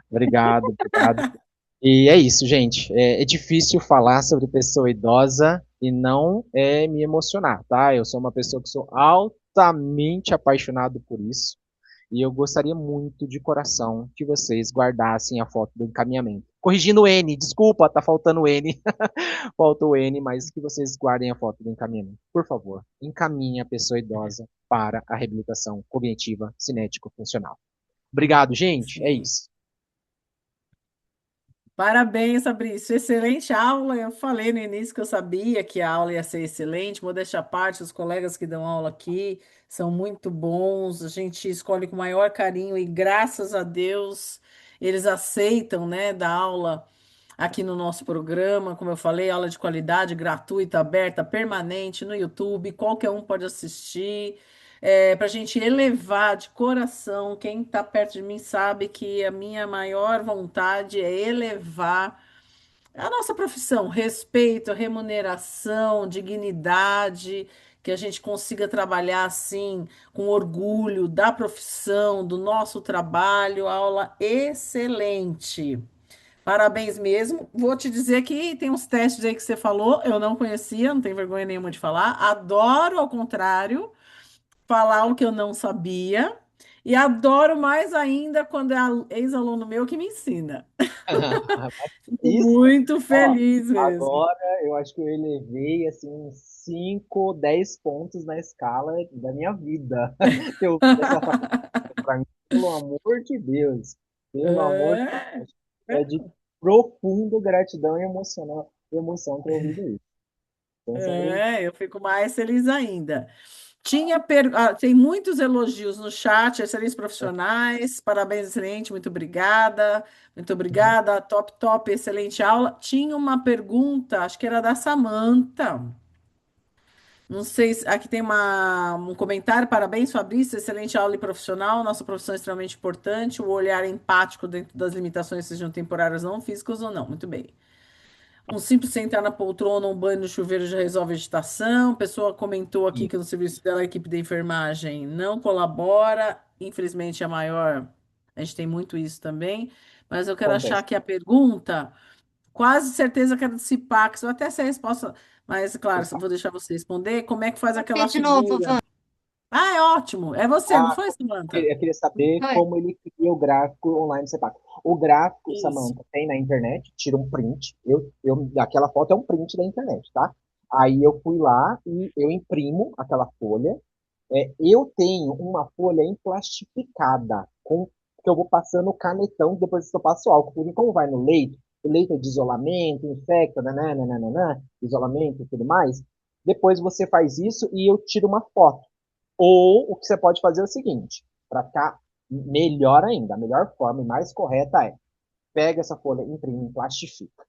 Obrigado, obrigado. E é isso, gente. É difícil falar sobre pessoa idosa e não me emocionar, tá? Eu sou uma pessoa que sou altamente apaixonado por isso. E eu gostaria muito, de coração, que vocês guardassem a foto do encaminhamento. Corrigindo o N, desculpa, tá faltando o N. Faltou o N, mas que vocês guardem a foto do encaminhamento. Por favor, encaminhe a pessoa idosa para a reabilitação cognitiva cinético-funcional. Obrigado, gente. É Sim. isso. Parabéns, Fabrício. Excelente aula. Eu falei no início que eu sabia que a aula ia ser excelente. Modéstia à parte, os colegas que dão aula aqui são muito bons. A gente escolhe com o maior carinho e graças a Deus eles aceitam, né, dar aula aqui no nosso programa. Como eu falei, aula de qualidade, gratuita, aberta, permanente no YouTube. Qualquer um pode assistir. Para a gente elevar de coração, quem está perto de mim sabe que a minha maior vontade é elevar a nossa profissão, respeito, remuneração, dignidade, que a gente consiga trabalhar assim, com orgulho da profissão, do nosso trabalho. Aula excelente. Parabéns mesmo. Vou te dizer que tem uns testes aí que você falou, eu não conhecia, não tenho vergonha nenhuma de falar. Adoro, ao contrário, falar o que eu não sabia. E adoro mais ainda quando é ex-aluno meu que me ensina. Fico Isso. muito Ó, feliz mesmo. agora eu acho que eu elevei assim uns 5, 10 pontos na escala da minha vida. Eu essa para mim, pelo amor de Deus. Pelo amor de É, Deus. É de profunda gratidão e emoção ter ouvido isso. Sem sombra de... eu fico mais feliz ainda. Tem muitos elogios no chat, excelentes profissionais, parabéns, excelente, muito obrigada, top, top, excelente aula. Tinha uma pergunta, acho que era da Samantha. Não sei se aqui tem um comentário. Parabéns, Fabrício. Excelente aula e profissional. Nossa profissão é extremamente importante. O olhar empático dentro das limitações, sejam temporárias ou não, físicas ou não. Muito bem. Um simples sentar na poltrona, um banho no chuveiro já resolve a agitação. A pessoa comentou aqui que no serviço dela, a equipe da enfermagem não colabora. Infelizmente, a gente tem muito isso também. Mas eu quero achar Acontece. aqui a pergunta. Quase certeza que era do CIPAX. Eu até sei a resposta, mas claro, eu vou deixar você responder. Como é que faz aquela Repete de novo, por figura? favor. Ah, é ótimo. É você, não Ah, foi, Samantha? eu queria saber Foi. como ele cria o gráfico online separado. O gráfico, Isso. Samantha, tem na internet, tira um print. Aquela foto é um print da internet, tá? Aí eu fui lá e eu imprimo aquela folha. Eu tenho uma folha emplastificada, que eu vou passando canetão, depois eu passo álcool. Porque como vai no leito, o leito é de isolamento, infecta, nananana, isolamento e tudo mais. Depois você faz isso e eu tiro uma foto. Ou o que você pode fazer é o seguinte, para ficar melhor ainda, a melhor forma e mais correta é: pega essa folha, imprime, plastifica.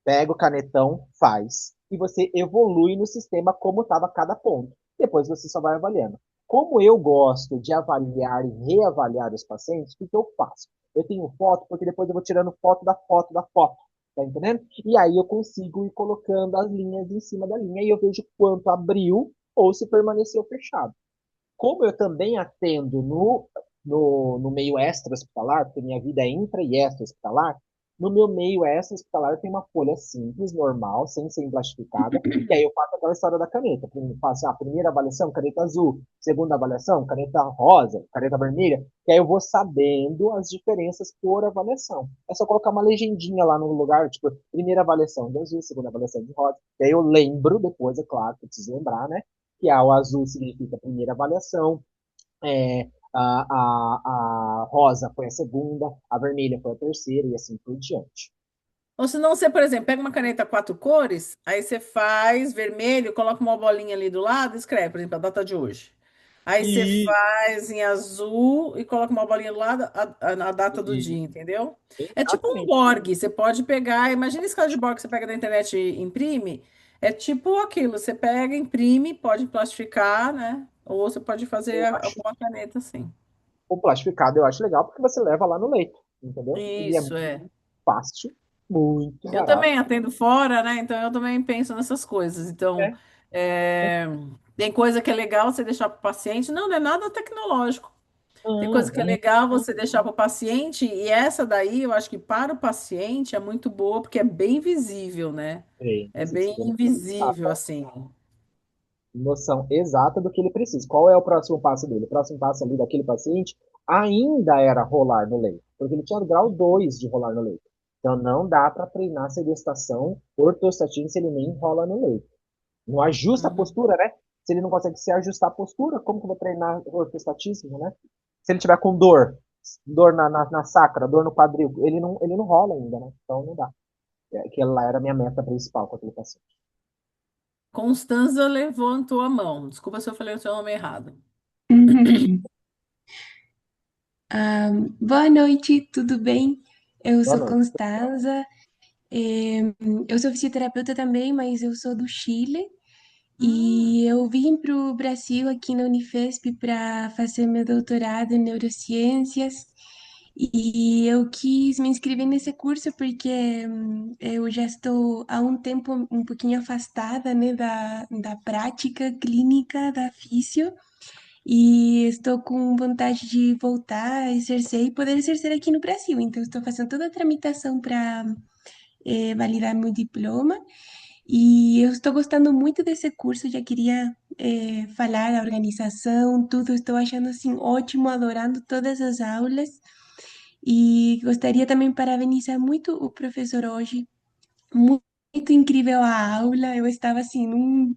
Pega o canetão, faz, e você evolui no sistema como estava cada ponto. Depois você só vai avaliando. Como eu gosto de avaliar e reavaliar os pacientes, o que eu faço? Eu tenho foto, porque depois eu vou tirando foto da foto da foto. tá entendendo? E aí eu consigo ir colocando as linhas em cima da linha e eu vejo quanto abriu ou se permaneceu fechado. Como eu também atendo no meio extra-hospitalar, porque minha vida é intra e extra-hospitalar, no meu meio extra-hospitalar tem uma folha simples, normal, sem ser emplastificada, e aí eu faço aquela história da caneta. Faço a primeira avaliação, caneta azul, segunda avaliação, caneta rosa, caneta vermelha, e aí eu vou sabendo as diferenças por avaliação. É só colocar uma legendinha lá no lugar, tipo, primeira avaliação de azul, segunda avaliação de rosa, e aí eu lembro depois, é claro, que eu preciso lembrar, né? Que o azul significa a primeira avaliação, é, a rosa foi a segunda, a vermelha foi a terceira e assim por diante. Ou se não, você, por exemplo, pega uma caneta quatro cores, aí você faz vermelho, coloca uma bolinha ali do lado e escreve, por exemplo, a data de hoje. Aí você E, faz em azul e coloca uma bolinha do lado, a data do dia, e entendeu? É tipo um exatamente. Borg, você pode pegar, imagina esse caso de Borg que você pega da internet e imprime, é tipo aquilo, você pega, imprime, pode plastificar, né? Ou você pode fazer Eu acho com a caneta assim. o plastificado eu acho legal porque você leva lá no leito, entendeu? E é Isso, muito é. fácil, muito Eu barato. também atendo fora, né? Então eu também penso nessas coisas. Então, É, é, tem coisa que é legal você deixar para o paciente. Não, não é nada tecnológico. Tem coisa que é não, legal você deixar para o paciente, e essa daí eu acho que para o paciente é muito boa, porque é bem visível, né? é, É você bem tem visível, assim. noção exata do que ele precisa. Qual é o próximo passo dele? O próximo passo ali daquele paciente ainda era rolar no leito, porque ele tinha grau 2 de rolar no leito. Então não dá para treinar sedestação ortostatina se ele nem rola no leito. Não ajusta a Uhum. postura, né? Se ele não consegue se ajustar a postura, como que eu vou treinar ortostatismo, né? Se ele tiver com dor, dor na sacra, dor no quadril, ele não rola ainda, né? Então não dá. Aquela lá era a minha meta principal com aquele paciente. Constanza levantou a mão. Desculpa se eu falei o seu nome errado. Ah, boa noite, tudo bem? Eu Boa sou noite. Constanza, eu sou fisioterapeuta também, mas eu sou do Chile Hum. e eu vim para o Brasil aqui na Unifesp para fazer meu doutorado em neurociências e eu quis me inscrever nesse curso porque eu já estou há um tempo um pouquinho afastada, né, da prática clínica da fisio. E estou com vontade de voltar a exercer e poder exercer aqui no Brasil. Então, estou fazendo toda a tramitação para validar meu diploma. E eu estou gostando muito desse curso. Já queria falar da organização, tudo. Estou achando assim ótimo, adorando todas as aulas. E gostaria também de parabenizar muito o professor hoje. Muito incrível a aula. Eu estava assim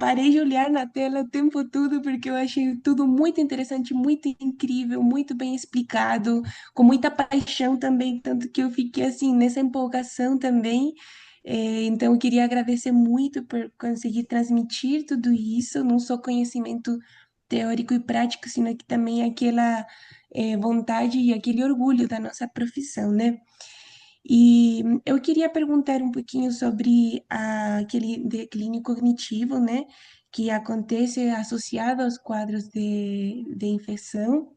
parei de olhar na tela o tempo todo porque eu achei tudo muito interessante, muito incrível, muito bem explicado, com muita paixão também, tanto que eu fiquei assim nessa empolgação também. Então, eu queria agradecer muito por conseguir transmitir tudo isso, não só conhecimento teórico e prático, sino que também aquela vontade e aquele orgulho da nossa profissão, né? E eu queria perguntar um pouquinho sobre aquele declínio cognitivo, né, que acontece associado aos quadros de infecção.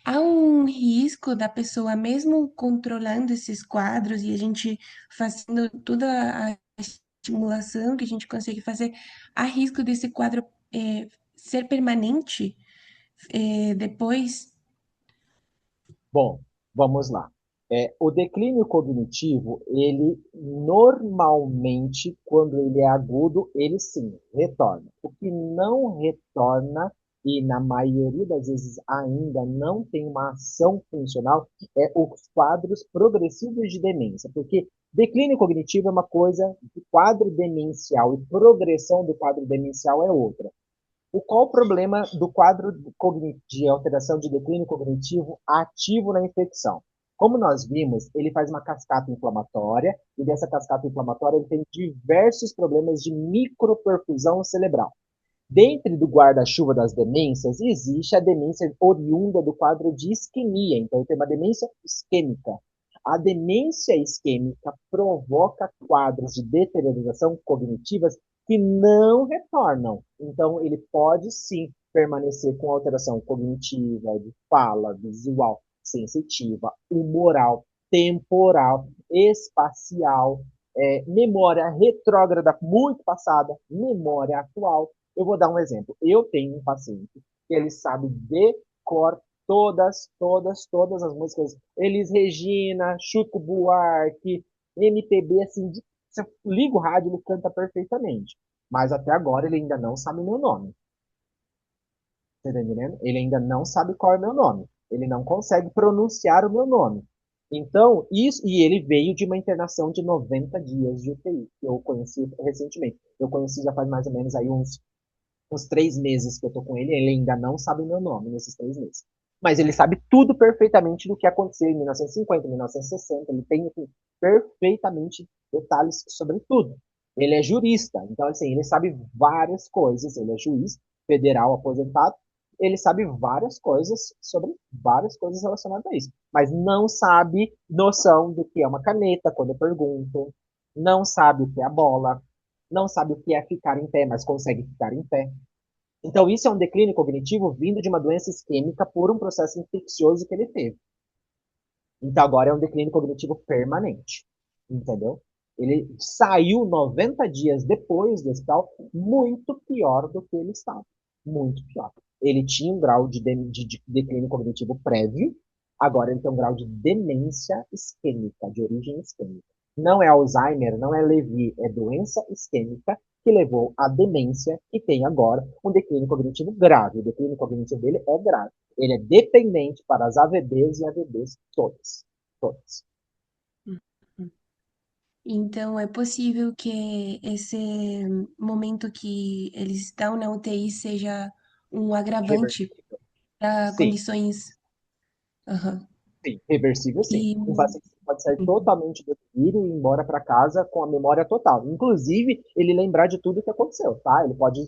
Há um risco da pessoa, mesmo controlando esses quadros e a gente fazendo toda a estimulação que a gente consegue fazer, há risco desse quadro ser permanente depois? Bom, vamos lá. O declínio cognitivo, ele normalmente, quando ele é agudo, ele sim retorna. O que não retorna, e na maioria das vezes ainda não tem uma ação funcional, é os quadros progressivos de demência. Porque declínio cognitivo é uma coisa, quadro demencial e progressão do quadro demencial é outra. Qual o problema do quadro de alteração de declínio cognitivo ativo na infecção? Como nós vimos, ele faz uma cascata inflamatória, e dessa cascata inflamatória ele tem diversos problemas de microperfusão cerebral. Dentro do guarda-chuva das demências, existe a demência oriunda do quadro de isquemia. Então, tem uma demência isquêmica. A demência isquêmica provoca quadros de deteriorização cognitivas que não retornam. Então, ele pode sim permanecer com alteração cognitiva, de fala, visual, sensitiva, humoral, temporal. espacial, memória retrógrada muito passada, memória atual. Eu vou dar um exemplo. Eu tenho um paciente que ele sabe de cor todas as músicas. Elis Regina, Chico Buarque, MPB, assim, você liga o rádio, ele canta perfeitamente. Mas até agora ele ainda não sabe meu nome. Você tá entendendo? Ele ainda não sabe qual é o meu nome. Ele não consegue pronunciar o meu nome. Então, isso, e ele veio de uma internação de 90 dias de UTI, que eu conheci recentemente. Eu conheci já faz mais ou menos aí uns 3 meses que eu tô com ele, ele ainda não sabe o meu nome nesses 3 meses. Mas ele sabe tudo perfeitamente do que aconteceu em 1950, 1960, ele tem assim, perfeitamente detalhes sobre tudo. Ele é jurista, então assim, ele sabe várias coisas, ele é juiz federal aposentado, ele sabe várias coisas sobre várias coisas relacionadas a isso, mas não sabe noção do que é uma caneta quando eu pergunto, não sabe o que é a bola, não sabe o que é ficar em pé, mas consegue ficar em pé. Então, isso é um declínio cognitivo vindo de uma doença isquêmica por um processo infeccioso que ele teve. Então, agora é um declínio cognitivo permanente. Entendeu? Ele saiu 90 dias depois do hospital muito pior do que ele estava. Muito pior. Ele tinha um grau de declínio cognitivo prévio, agora ele tem um grau de demência isquêmica, de origem isquêmica. Não é Alzheimer, não é Lewy, é doença isquêmica que levou à demência e tem agora um declínio cognitivo grave. O declínio cognitivo dele é grave. Ele é dependente para as AVDs e AVDs todas. Todas. Uhum. Então, é possível que esse momento que eles estão na UTI seja um agravante Reversível? para Sim, condições. Aham. sim. Reversível, sim. E, Um paciente pode sair uhum. totalmente do delírio e ir embora para casa com a memória total. Inclusive, ele lembrar de tudo que aconteceu, tá? Ele pode,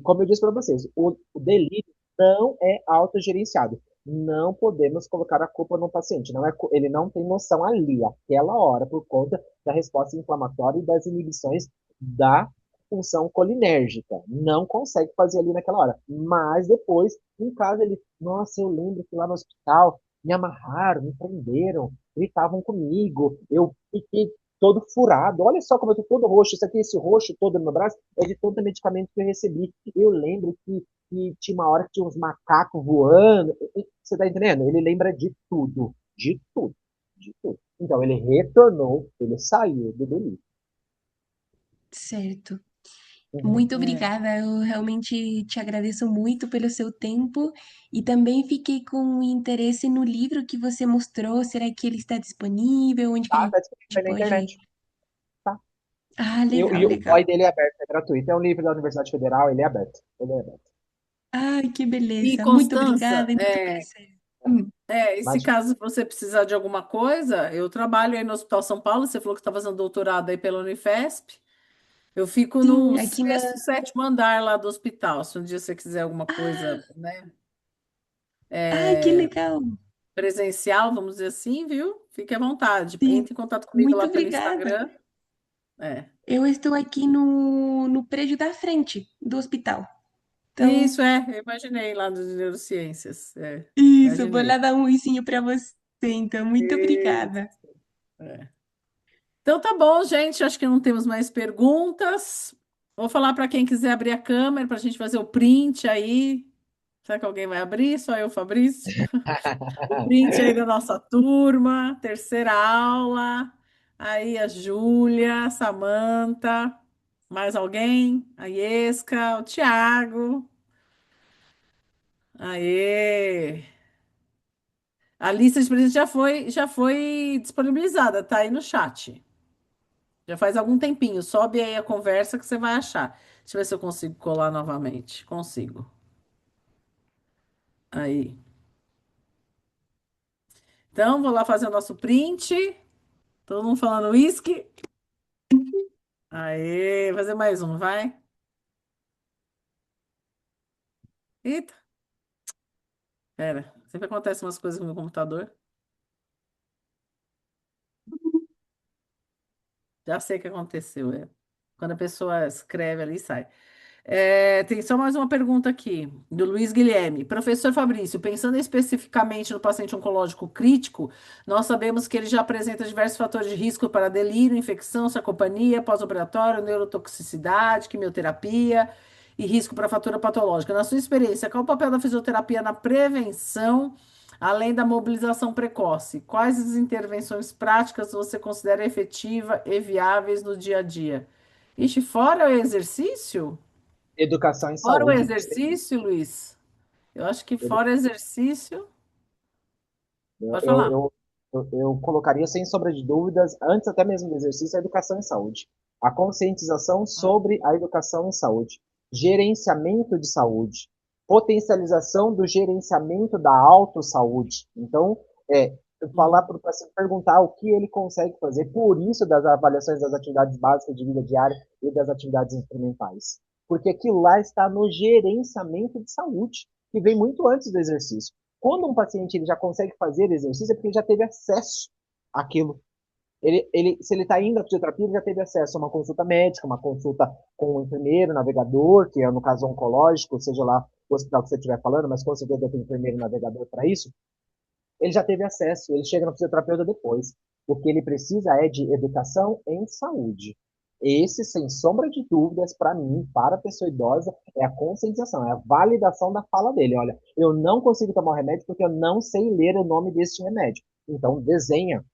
como eu disse para vocês, o delírio não é autogerenciado. Não podemos colocar a culpa no paciente. Não é, ele não tem noção ali, aquela hora, por conta da resposta inflamatória e das inibições da função colinérgica. Não consegue fazer ali naquela hora. Mas depois, em casa, ele, nossa, eu lembro que lá no hospital me amarraram, me prenderam, gritavam comigo, eu fiquei todo furado. Olha só como eu tô todo roxo. Isso aqui, esse roxo todo no meu braço, é de todo o medicamento que eu recebi. Eu lembro que tinha uma hora que tinha uns macacos voando. Você tá entendendo? Ele lembra de tudo. De tudo. De tudo. Então, ele retornou, ele saiu do delírio. Certo. Uhum. Muito É. obrigada. Eu realmente te agradeço muito pelo seu tempo e também fiquei com interesse no livro que você mostrou. Será que ele está disponível? Onde que a Tá, tá gente disponível na pode. internet. Tá. Ah, E legal, o legal. ROI dele é aberto, é gratuito. É um livro da Universidade Federal, ele é aberto. Ele é aberto. Ai, que E beleza. Muito Constança, obrigada e muito prazer. Hum. e se Imagina. caso você precisar de alguma coisa, eu trabalho aí no Hospital São Paulo, você falou que está fazendo doutorado aí pela Unifesp. Eu fico Sim, no aqui na. sexto, sétimo andar lá do hospital. Se um dia você quiser alguma coisa, né, Ai, que legal. presencial, vamos dizer assim, viu? Fique à vontade. Sim, Entre em contato comigo muito lá pelo obrigada. Instagram. É. Eu estou aqui no prédio da frente do hospital. Então, Isso é, eu imaginei lá dos neurociências. É, isso, vou imaginei. lá dar um oicinho para você. Então, muito Isso. obrigada. É. Então tá bom, gente. Acho que não temos mais perguntas. Vou falar para quem quiser abrir a câmera para a gente fazer o print aí. Será que alguém vai abrir? Só eu, Fabrício? O print aí da nossa turma, terceira aula. Aí a Júlia, a Samanta, mais alguém? A Iesca, o Thiago. Aê! A lista de presentes já foi disponibilizada, tá aí no chat. Já faz algum tempinho. Sobe aí a conversa que você vai achar. Deixa eu ver se eu consigo colar novamente. Consigo. Aí. Então, vou lá fazer o nosso print. Todo mundo falando uísque. Aê, fazer mais um, vai. Eita, pera. Sempre acontece umas coisas com o meu computador. Já sei o que aconteceu, é. Quando a pessoa escreve ali, sai. Tem só mais uma pergunta aqui, do Luiz Guilherme. Professor Fabrício, pensando especificamente no paciente oncológico crítico, nós sabemos que ele já apresenta diversos fatores de risco para delírio, infecção, sarcopenia, pós-operatório, neurotoxicidade, quimioterapia e risco para fratura patológica. Na sua experiência, qual o papel da fisioterapia na prevenção, além da mobilização precoce? Quais as intervenções práticas você considera efetiva e viáveis no dia a dia? Ixi, fora o exercício? Educação em Fora o saúde. exercício, Luiz, eu acho que fora o exercício, Eu, pode eu, falar. eu, eu colocaria, sem sombra de dúvidas, antes até mesmo do exercício, a educação em saúde. A conscientização sobre a educação em saúde. Gerenciamento de saúde. Potencialização do gerenciamento da autossaúde. Então, é, falar Hum. para o paciente, perguntar o que ele consegue fazer, por isso das avaliações das atividades básicas de vida diária e das atividades instrumentais. Porque aquilo lá está no gerenciamento de saúde, que vem muito antes do exercício. Quando um paciente ele já consegue fazer exercício, é porque ele já teve acesso àquilo. Se ele está indo à fisioterapia, ele já teve acesso a uma consulta médica, uma consulta com um enfermeiro, navegador, que é no caso oncológico, seja lá o hospital que você estiver falando, mas com certeza tem enfermeiro e navegador para isso. Ele já teve acesso, ele chega no fisioterapeuta depois. O que ele precisa é de educação em saúde. Esse, sem sombra de dúvidas, para mim, para a pessoa idosa, é a conscientização, é a validação da fala dele. Olha, eu não consigo tomar o remédio porque eu não sei ler o nome deste remédio. Então, desenha,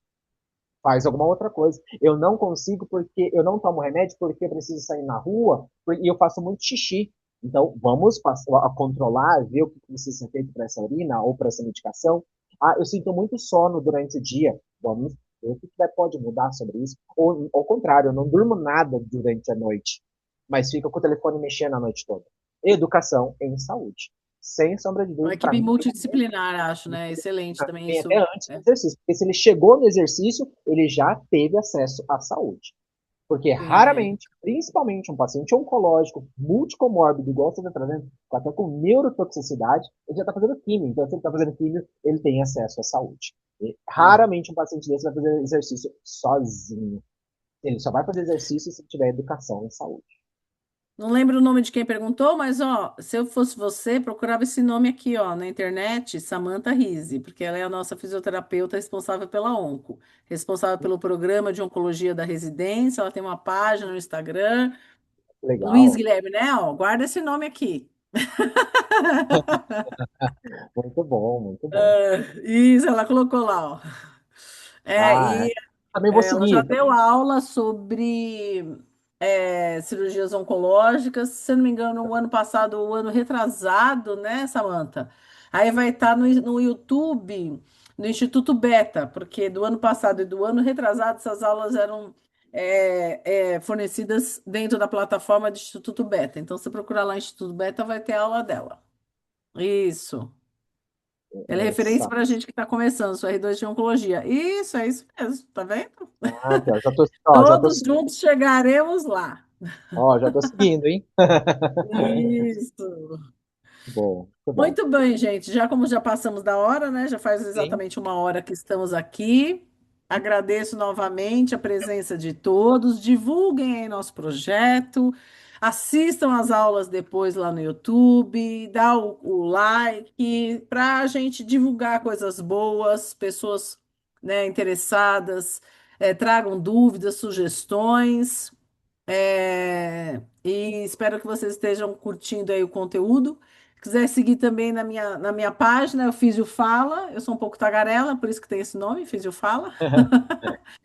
faz alguma outra coisa. Eu não consigo porque eu não tomo remédio porque eu preciso sair na rua e eu faço muito xixi. Então, vamos a controlar, ver o que precisa ser feito para essa urina ou para essa medicação. Ah, eu sinto muito sono durante o dia. Vamos ver o que pode mudar sobre isso. Ou, ao contrário, eu não durmo nada durante a noite, mas fico com o telefone mexendo a noite toda. Educação em saúde. Sem sombra de Uma dúvida, para equipe mim, multidisciplinar, acho, né? Excelente também vem até isso. antes do exercício. Porque se ele chegou no exercício, ele já teve acesso à saúde. Porque Sim, é. raramente, principalmente um paciente oncológico, multicomórbido, igual você está trazendo, até com neurotoxicidade, ele já está fazendo químio. Então, se ele está fazendo químio, ele tem acesso à saúde. E, É. raramente um paciente desse vai fazer exercício sozinho. Ele só vai fazer exercício se tiver educação em saúde. Não lembro o nome de quem perguntou, mas ó, se eu fosse você, procurava esse nome aqui, ó, na internet, Samantha Rise, porque ela é a nossa fisioterapeuta responsável pela Onco, responsável pelo programa de oncologia da residência. Ela tem uma página no Instagram, Luiz Legal. Guilherme, né? Ó, guarda esse nome aqui. Muito bom, muito bom. Isso, ela colocou lá, ó. Ah, é. E Também vou ela já seguir. deu aula sobre cirurgias oncológicas, se eu não me engano, o ano passado, o ano retrasado, né, Samantha? Aí vai estar no YouTube, no Instituto Beta, porque do ano passado e do ano retrasado, essas aulas eram fornecidas dentro da plataforma do Instituto Beta. Então, se procurar lá Instituto Beta, vai ter aula dela. Isso. Ela é referência Essa. para a gente que está começando, sua R2 de oncologia. Isso, é isso mesmo, tá vendo? Ah, aqui, ó, Todos juntos chegaremos lá. já tô seguindo, hein? Isso. Bom, muito bom. Muito bem, gente. Já como já passamos da hora, né? Já faz Sim, exatamente uma hora que estamos aqui. Agradeço novamente a presença de todos. Divulguem aí nosso projeto. Assistam as aulas depois lá no YouTube. Dá o like para a gente divulgar coisas boas, pessoas, né, interessadas. Tragam dúvidas, sugestões. E espero que vocês estejam curtindo aí o conteúdo. Se quiser seguir também na minha página, o Físio Fala. Eu sou um pouco tagarela, por isso que tem esse nome, Físio Fala.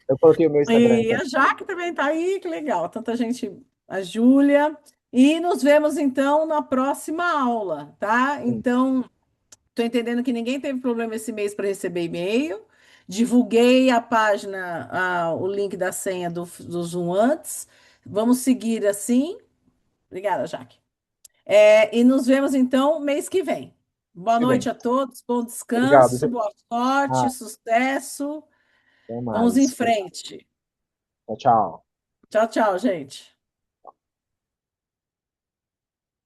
eu coloquei o meu Instagram E também. a Jaque também está aí, que legal. Tanta gente, a Júlia. E nos vemos então na próxima aula, tá? Sim. Então, estou entendendo que ninguém teve problema esse mês para receber e-mail. Divulguei a página, o link da senha do Zoom antes. Vamos seguir assim. Obrigada, Jaque. E nos vemos então mês que vem. Boa Que noite bem. a todos, bom Obrigado, descanso, gente. boa sorte, Ah, sucesso. até Vamos em mais. frente. Tchau, tchau. Tchau, tchau, gente.